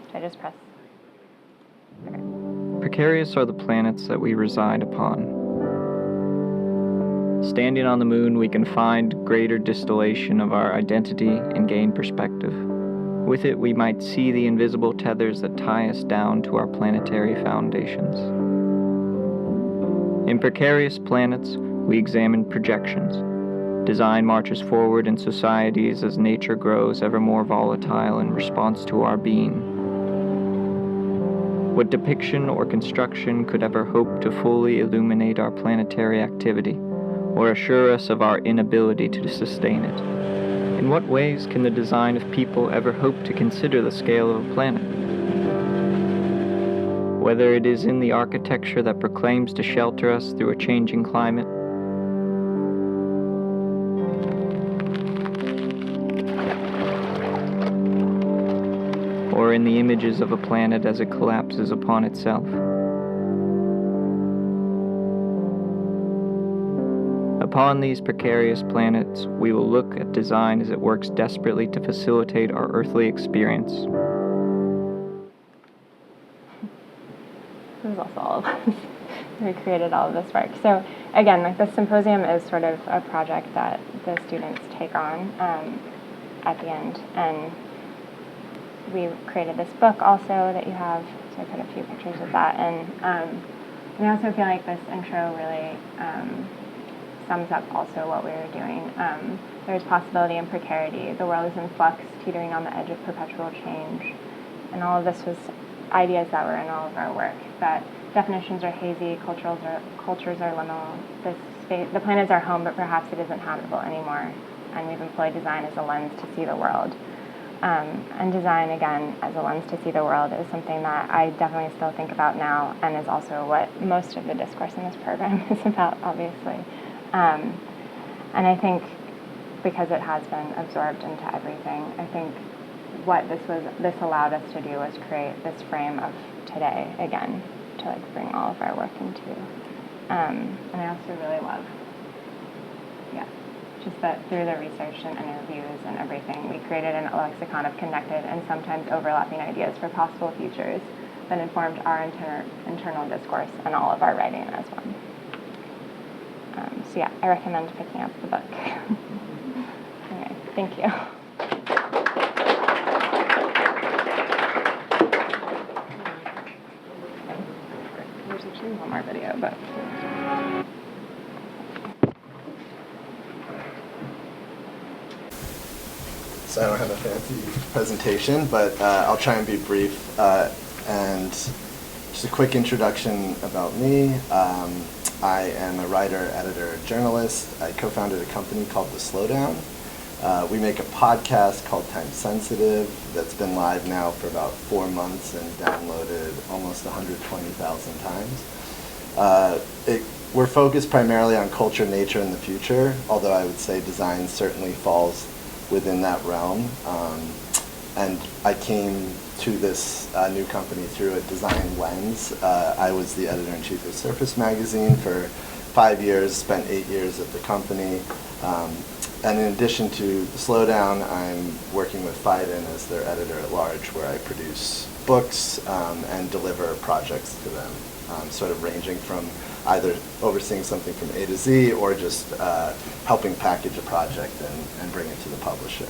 Should I just press? Okay. Precarious are the planets that we reside upon. Standing on the moon, we can find greater distillation of our identity and gain perspective. With it, we might see the invisible tethers that tie us down to our planetary foundations. In precarious planets, we examine projections. Design marches forward in societies as nature grows ever more volatile in response to our being. What depiction or construction could ever hope to fully illuminate our planetary activity, or assure us of our inability to sustain it? In what ways can the design of people ever hope to consider the scale of a planet? Whether it is in the architecture that proclaims to shelter us through a changing climate, or in the images of a planet as it collapses upon itself. Upon these precarious planets, we will look at design as it works desperately to facilitate our earthly experience. This is also all of us. We created all of this work. So again, the symposium is sort of a project that the students take on at the end, and we created this book also that you have, so I put a few pictures of that, and I also feel like this intro really sums up also what we were doing. There's possibility and precarity. The world is in flux, teetering on the edge of perpetual change, and all of this was ideas that were in all of our work, that definitions are hazy, cultures are liminal, the planet is our home, but perhaps it isn't habitable anymore, and we've employed design as a lens to see the world. And design, again, as a lens to see the world is something that I definitely still think about now, and is also what most of the discourse in this program is about, obviously. And I think because it has been absorbed into everything, I think what this allowed us to do was create this frame of today, again, to bring all of our work into. And I also really love, just that through the research and interviews and everything, we created a lexicon of connected and sometimes overlapping ideas for possible futures that informed our internal discourse and all of our writing as one. So yeah, I recommend picking up the book. Anyway, thank you. There's actually one more video, but. So I don't have a fancy presentation, but I'll try and be brief. And just a quick introduction about me. I am a writer, editor, journalist. I co-founded a company called The Slowdown. We make a podcast called Time Sensitive that's been live now for about 4 months and downloaded almost 120,000 times. We're focused primarily on culture, nature, and the future, although I would say design certainly falls within that realm. And I came to this new company through a design lens. I was the editor-in-chief of Surface magazine for 5 years, spent 8 years at the company. And in addition to the Slowdown, I'm working with Phaidon as their editor-at-large, where I produce books and deliver projects to them, sort of ranging from either overseeing something from A to Z or just helping package a project and bring it to the publisher.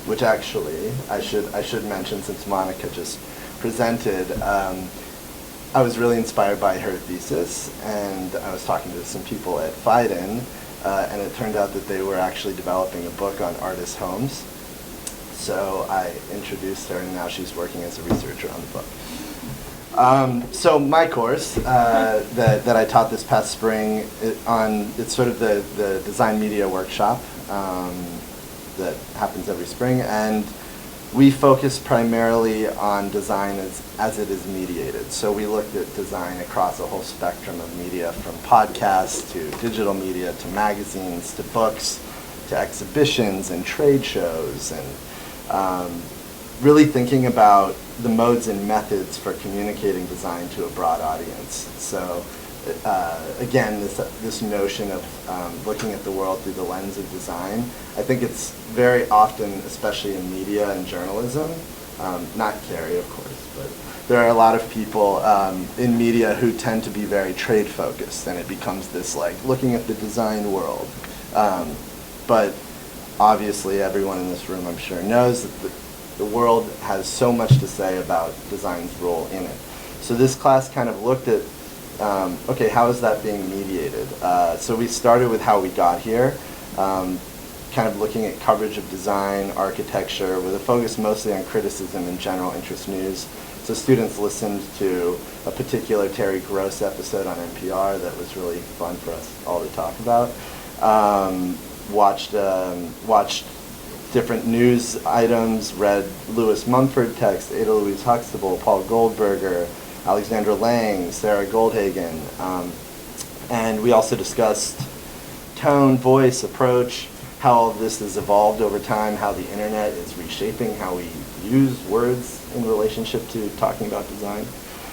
Which actually, I should mention, since Monica just presented, I was really inspired by her thesis, and I was talking to some people at Phaidon, and it turned out that they were actually developing a book on artist homes. So I introduced her, and now she's working as a researcher on the book. So my course that I taught this past spring, it's sort of the design media workshop that happens every spring, and we focus primarily on design as it is mediated. So we looked at design across a whole spectrum of media, from podcasts to digital media to magazines to books to exhibitions and trade shows, and really thinking about the modes and methods for communicating design to a broad audience. So again, this notion of looking at the world through the lens of design, I think it's very often, especially in media and journalism, not Karrie, of course, but there are a lot of people in media who tend to be very trade focused, and it becomes this like looking at the design world. But obviously everyone in this room, I'm sure, knows that the world has so much to say about design's role in it. So this class kind of looked at, okay, how is that being mediated? So we started with how we got here, kind of looking at coverage of design, architecture, with a focus mostly on criticism and general interest news. So students listened to a particular Terry Gross episode on NPR that was really fun for us all to talk about. Watched different news items, read Lewis Mumford text, Ada Louise Huxtable, Paul Goldberger, Alexandra Lang, Sarah Goldhagen, and we also discussed tone, voice, approach, how all of this has evolved over time, how the internet is reshaping how we use words in relationship to talking about design.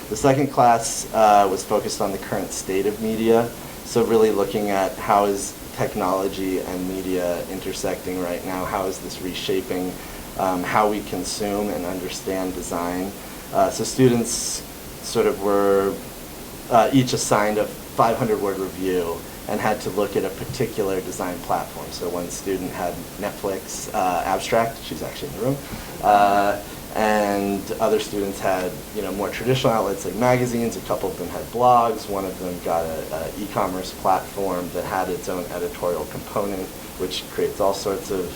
The second class was focused on the current state of media, so really looking at how is technology and media intersecting right now, how is this reshaping how we consume and understand design. So students sort of were each assigned a 500-word review and had to look at a particular design platform. So one student had Netflix Abstract, she's actually in the room, and other students had more traditional outlets like magazines. A couple of them had blogs. One of them got an e-commerce platform that had its own editorial component, which creates all sorts of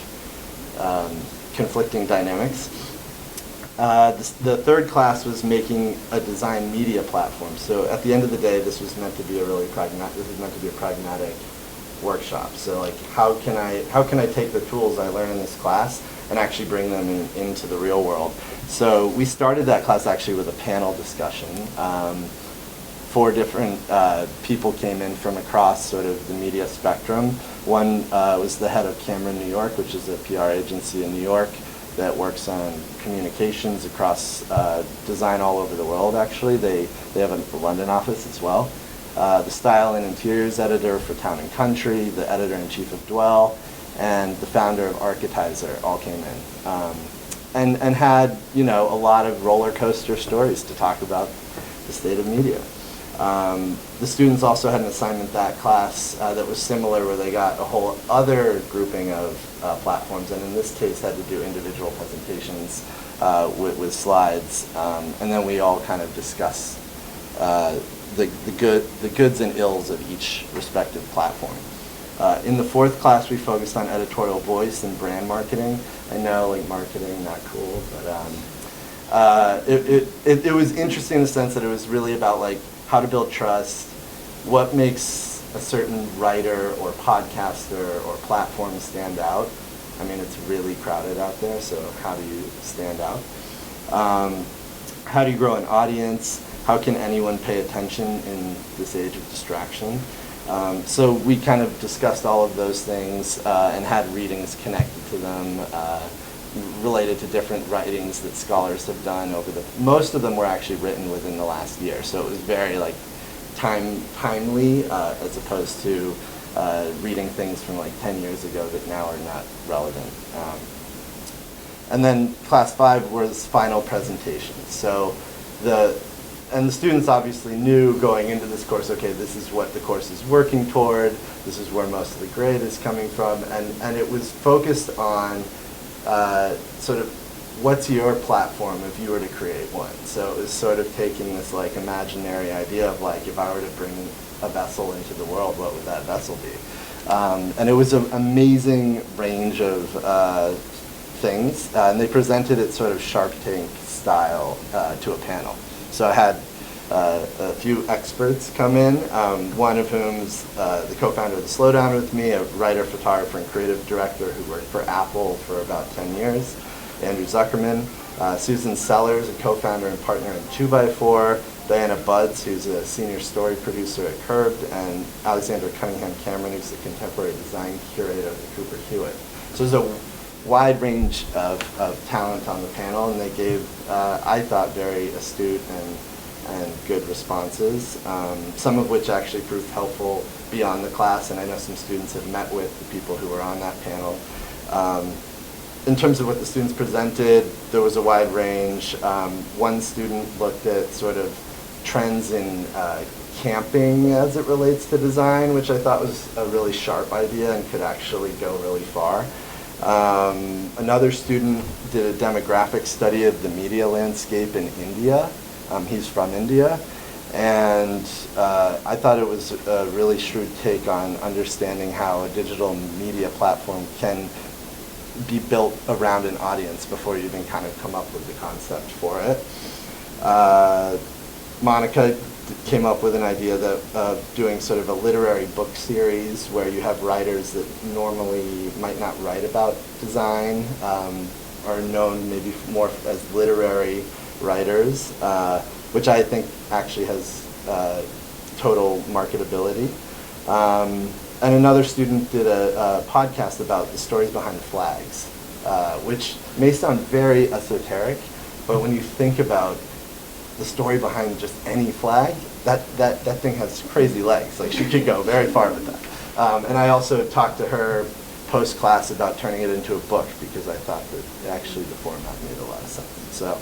conflicting dynamics. The third class was making a design media platform. So at the end of the day, this was meant to be a pragmatic workshop. So like, how can I take the tools I learn in this class and actually bring them into the real world? So we started that class actually with a panel discussion. 4 different people came in from across sort of the media spectrum. One was the head of Cameron, New York, which is a PR agency in New York that works on communications across design all over the world, actually. They have a London office as well. The style and interiors editor for Town & Country, the editor-in-chief of Dwell, and the founder of Architizer all came in. And had, a lot of roller coaster stories to talk about the state of media. The students also had an assignment that class that was similar, where they got a whole other grouping of platforms, and in this case had to do individual presentations with slides, and then we all kind of discuss the goods and ills of each respective platform. In the fourth class, we focused on editorial voice and brand marketing. I know, like, marketing, not cool, but it was interesting in the sense that it was really about, like, how to build trust, what makes a certain writer or podcaster or platform stand out. I mean, it's really crowded out there, so how do you stand out? How do you grow an audience? How can anyone pay attention in this age of distraction? So we kind of discussed all of those things and had readings connected to them, related to different writings that scholars have done most of them were actually written within the last year, so it was very, like, timely, as opposed to reading things from, like, 10 years ago that now are not relevant. And then class 5 was final presentations. So the students obviously knew going into this course, okay, this is what the course is working toward, this is where most of the grade is coming from, and it was focused on sort of what's your platform if you were to create one. So it was sort of taking this, like, imaginary idea of, like, if I were to bring a vessel into the world, what would that vessel be? And it was an amazing range of things, and they presented it sort of Shark Tank style to a panel. So I had a few experts come in, one of whom's the co-founder of the Slowdown with me, a writer, photographer, and creative director who worked for Apple for about 10 years, Andrew Zuckerman, Susan Sellers, a co-founder and partner at 2x4, Diana Buds, who's a senior story producer at Curbed, and Alexandra Cunningham Cameron, who's the contemporary design curator at the Cooper Hewitt. So there's a wide range of talent on the panel, and they gave, I thought, very astute and good responses, some of which actually proved helpful beyond the class, and I know some students have met with the people who were on that panel. In terms of what the students presented, there was a wide range. One student looked at sort of trends in camping as it relates to design, which I thought was a really sharp idea and could actually go really far. Another student did a demographic study of the media landscape in India. He's from India, and I thought it was a really shrewd take on understanding how a digital media platform can be built around an audience before you even kind of come up with the concept for it. Monica came up with an idea that doing sort of a literary book series where you have writers that normally might not write about design, are known maybe more as literary writers, which I think actually has total marketability. And another student did a podcast about the stories behind flags, which may sound very esoteric, but when you think about the story behind just any flag, that thing has crazy legs. Like, she could go very far with that. And I also talked to her post-class about turning it into a book, because I thought that actually the format made a lot of sense. So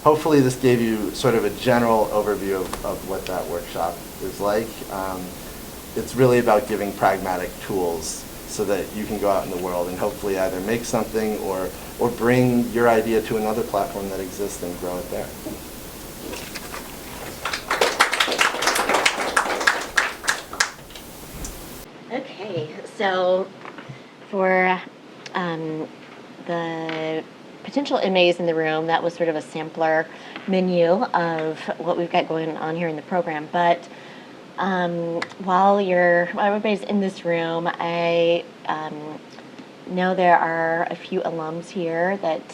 hopefully this gave you sort of a general overview of what that workshop is like. It's really about giving pragmatic tools so that you can go out in the world and hopefully either make something or bring your idea to another platform that exists and grow it there. Okay, so for the potential MAs in the room, that was sort of a sampler menu of what we've got going on here in the program. But while everybody's in this room, I know there are a few alums here that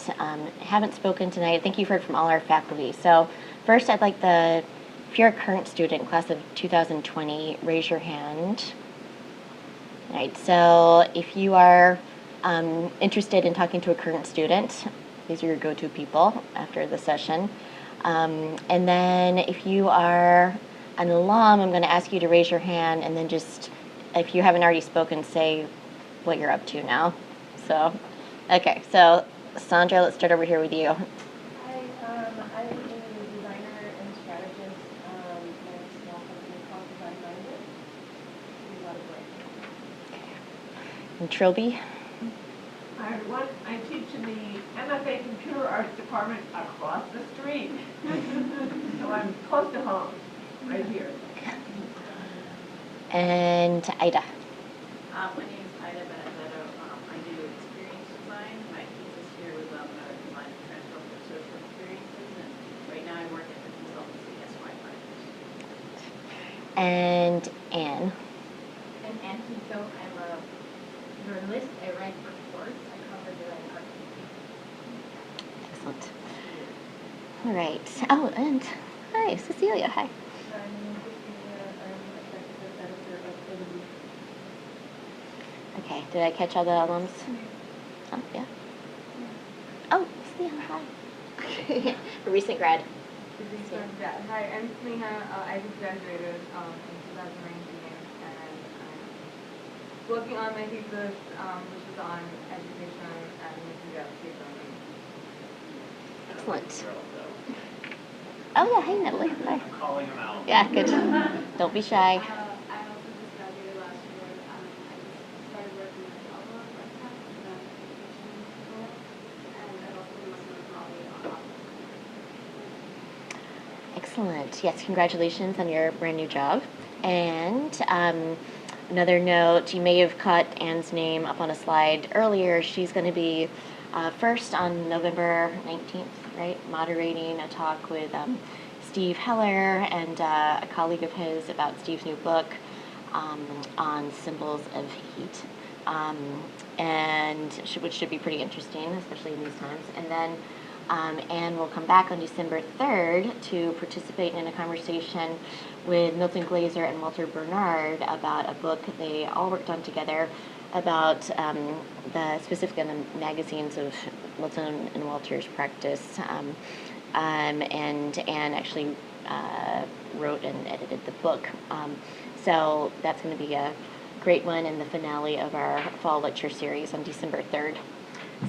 haven't spoken tonight. I think you've heard from all our faculty. So first, I'd like if you're a current student, class of 2020, raise your hand. All right, so if you are interested in talking to a current student, these are your go-to people after the session. And then if you are an alum, I'm going to ask you to raise your hand, and then just, if you haven't already spoken, say what you're up to now. So, okay, so Sandra, let's start over here with you. Hi, I'm a designer and strategist. My small And Trilby? Hi everyone, I teach in the MFA Computer Arts Department across the street. So I'm close to home, right here. And Ida? My name is Ida Benedetto. I do experience design. My thesis here was on design and transformative social experiences, and right now I work at the consultancy SY Partners. And Anne? I'm Anne Quinto. I'm a journalist. I write for sports. I cover design art. Excellent. All right. Oh, and hi, Cecilia. Hi. Okay, did I catch all the alums? Oh, yeah. Oh, Cecilia, hi. A recent grad. Hi, I'm Sneha. I just graduated in 2019, and I'm working on my thesis, which is on education and multi-education. Excellent. Oh, yeah, hey, Natalie. Hi. I'm calling him out. Yeah, good. Don't be shy. I also just graduated last year. I just started working at Alma Broadcast in the education school, and I've also been working with Molly on Excellent. Yes, congratulations on your brand new job. And another note, you may have caught Anne's name up on a slide earlier. She's going to be first on November 19th, right, moderating a talk with Steve Heller and a colleague of his about Steve's new book on symbols of heat, which should be pretty interesting, especially in these times. And then Anne will come back on December 3rd to participate in a conversation with Milton Glaser and Walter Barnard about a book they all worked on together about specifically on the magazines of Milton and Walter's practice. And Anne actually wrote and edited the book. So that's going to be a great one in the finale of our fall lecture series on December 3rd.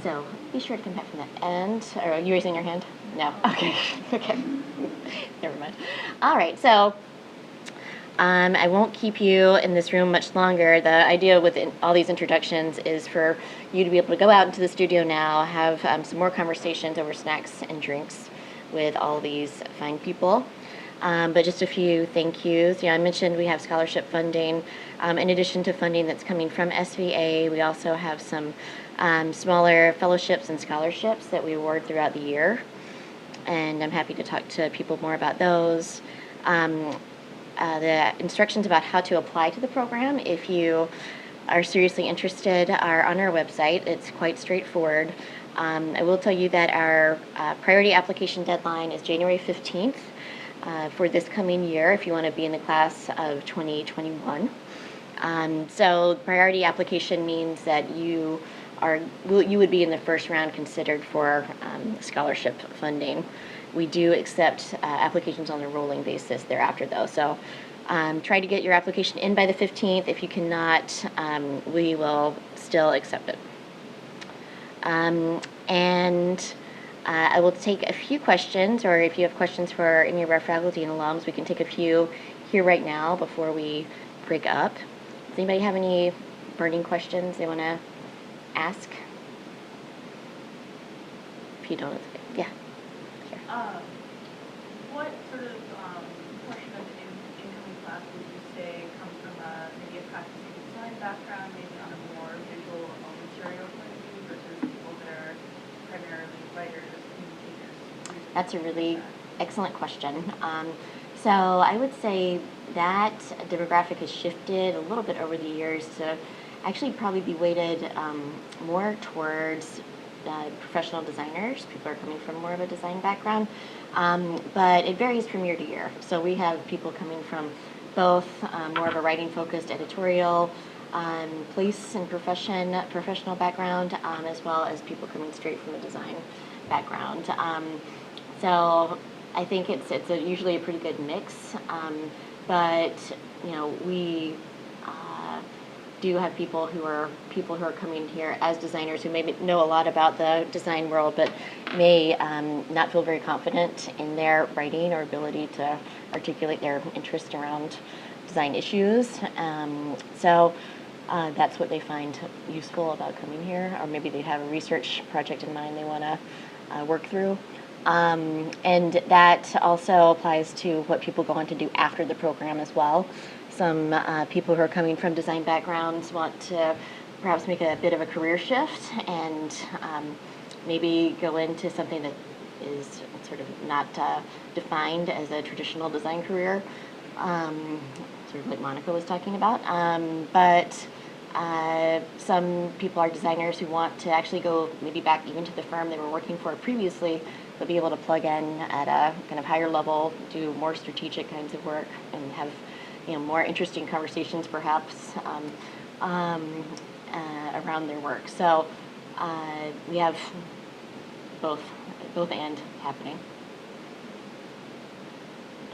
So be sure to come back from that. And are you raising your hand? No? Okay. Okay. Never mind. All right. So I won't keep you in this room much longer. The idea with all these introductions is for you to be able to go out into the studio now, have some more conversations over snacks and drinks with all these fine people. But just a few thank yous. I mentioned we have scholarship funding. In addition to funding that's coming from SVA, we also have some smaller fellowships and scholarships that we award throughout the year. And I'm happy to talk to people more about those. The instructions about how to apply to the program, if you are seriously interested, are on our website. It's quite straightforward. I will tell you that our priority application deadline is January 15th for this coming year if you want to be in the class of 2021. So priority application means that you would be in the first round considered for scholarship funding. We do accept applications on a rolling basis thereafter, though. So try to get your application in by the 15th. If you cannot, we will still accept it. And I will take a few questions, or if you have questions for any of our faculty and alums, we can take a few here right now before we break up. Does anybody have any burning questions they want to ask? If you don't, it's okay. Yeah. What sort of portion of the incoming class would you say comes from maybe a practicing design background, maybe on a more visual or material point of view, versus people that are primarily writers, communicators? That's a really excellent question. So I would say that demographic has shifted a little bit over the years to actually probably be weighted more towards professional designers. People are coming from more of a design background, but it varies from year to year. So we have people coming from both more of a writing-focused editorial, place and professional background, as well as people coming straight from a design background. So I think it's usually a pretty good mix, but we do have people who are coming here as designers who maybe know a lot about the design world, but may not feel very confident in their writing or ability to articulate their interest around design issues. So that's what they find useful about coming here, or maybe they have a research project in mind they want to work through. And that also applies to what people go on to do after the program as well. Some people who are coming from design backgrounds want to perhaps make a bit of a career shift and maybe go into something that is sort of not defined as a traditional design career, sort of like Monica was talking about. But some people are designers who want to actually go maybe back even to the firm they were working for previously, but be able to plug in at a kind of higher level, do more strategic kinds of work, and have more interesting conversations perhaps around their work. So we have both and happening.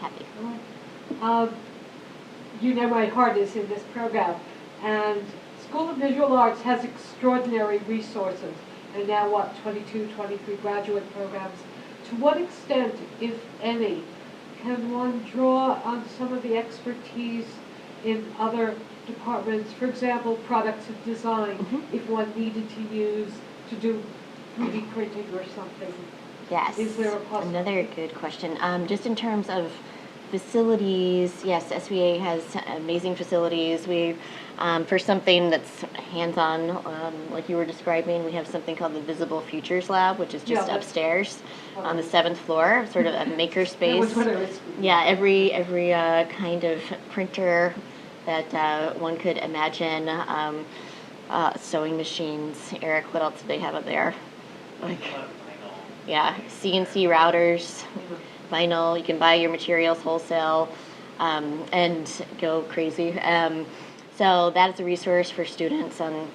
Kathy. You know my heart is in this program, and School of Visual Arts has extraordinary resources, and now 22, 23 graduate programs. To what extent, if any, can one draw on some of the expertise in other departments, for example, products of design, if one needed to do 3D printing or something? Yes. Is there a possibility? Another good question. Just in terms of facilities, yes, SVA has amazing facilities. We, for something that's hands-on, like you were describing, we have something called the Visible Futures Lab, which is just upstairs on the 7th floor, sort of a maker space. Yeah, every kind of printer that one could imagine. Sewing machines. Eric, what else do they have up there? Like, yeah, CNC routers, vinyl. You can buy your materials wholesale and go crazy. So that is a resource for students on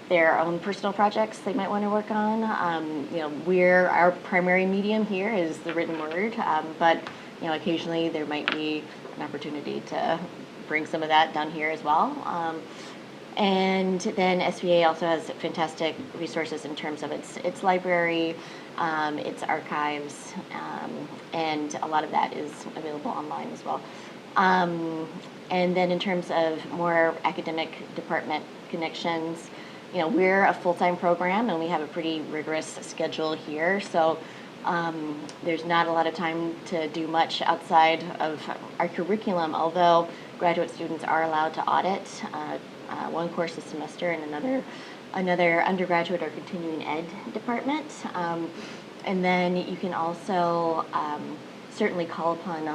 their own personal projects they might want to work on. Our primary medium here is the written word, but occasionally there might be an opportunity to bring some of that down here as well. And then SVA also has fantastic resources in terms of its library, its archives, and a lot of that is available online as well. And then in terms of more academic department connections, we're a full-time program and we have a pretty rigorous schedule here. So there's not a lot of time to do much outside of our curriculum, although graduate students are allowed to audit one course a semester in another undergraduate or continuing ed department. And then you can also certainly call upon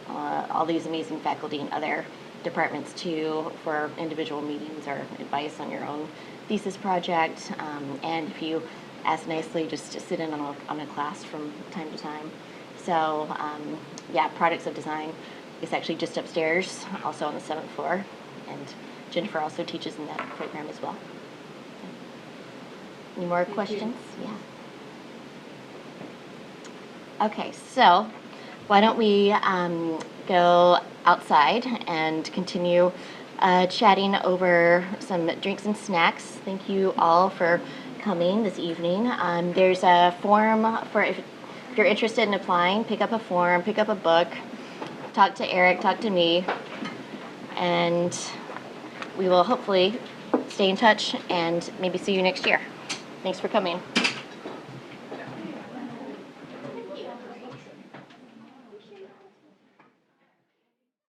all these amazing faculty in other departments too for individual meetings or advice on your own thesis project. And if you ask nicely, just to sit in on a class from time to time. So yeah, Products of Design is actually just upstairs, also on the 7th floor. And Jennifer also teaches in that program as well. Any more questions? Yeah. Okay, so why don't we go outside and continue chatting over some drinks and snacks. Thank you all for coming this evening. There's a form for if you're interested in applying, pick up a form, pick up a book, talk to Eric, talk to me, and we will hopefully stay in touch and maybe see you next year. Thanks for coming.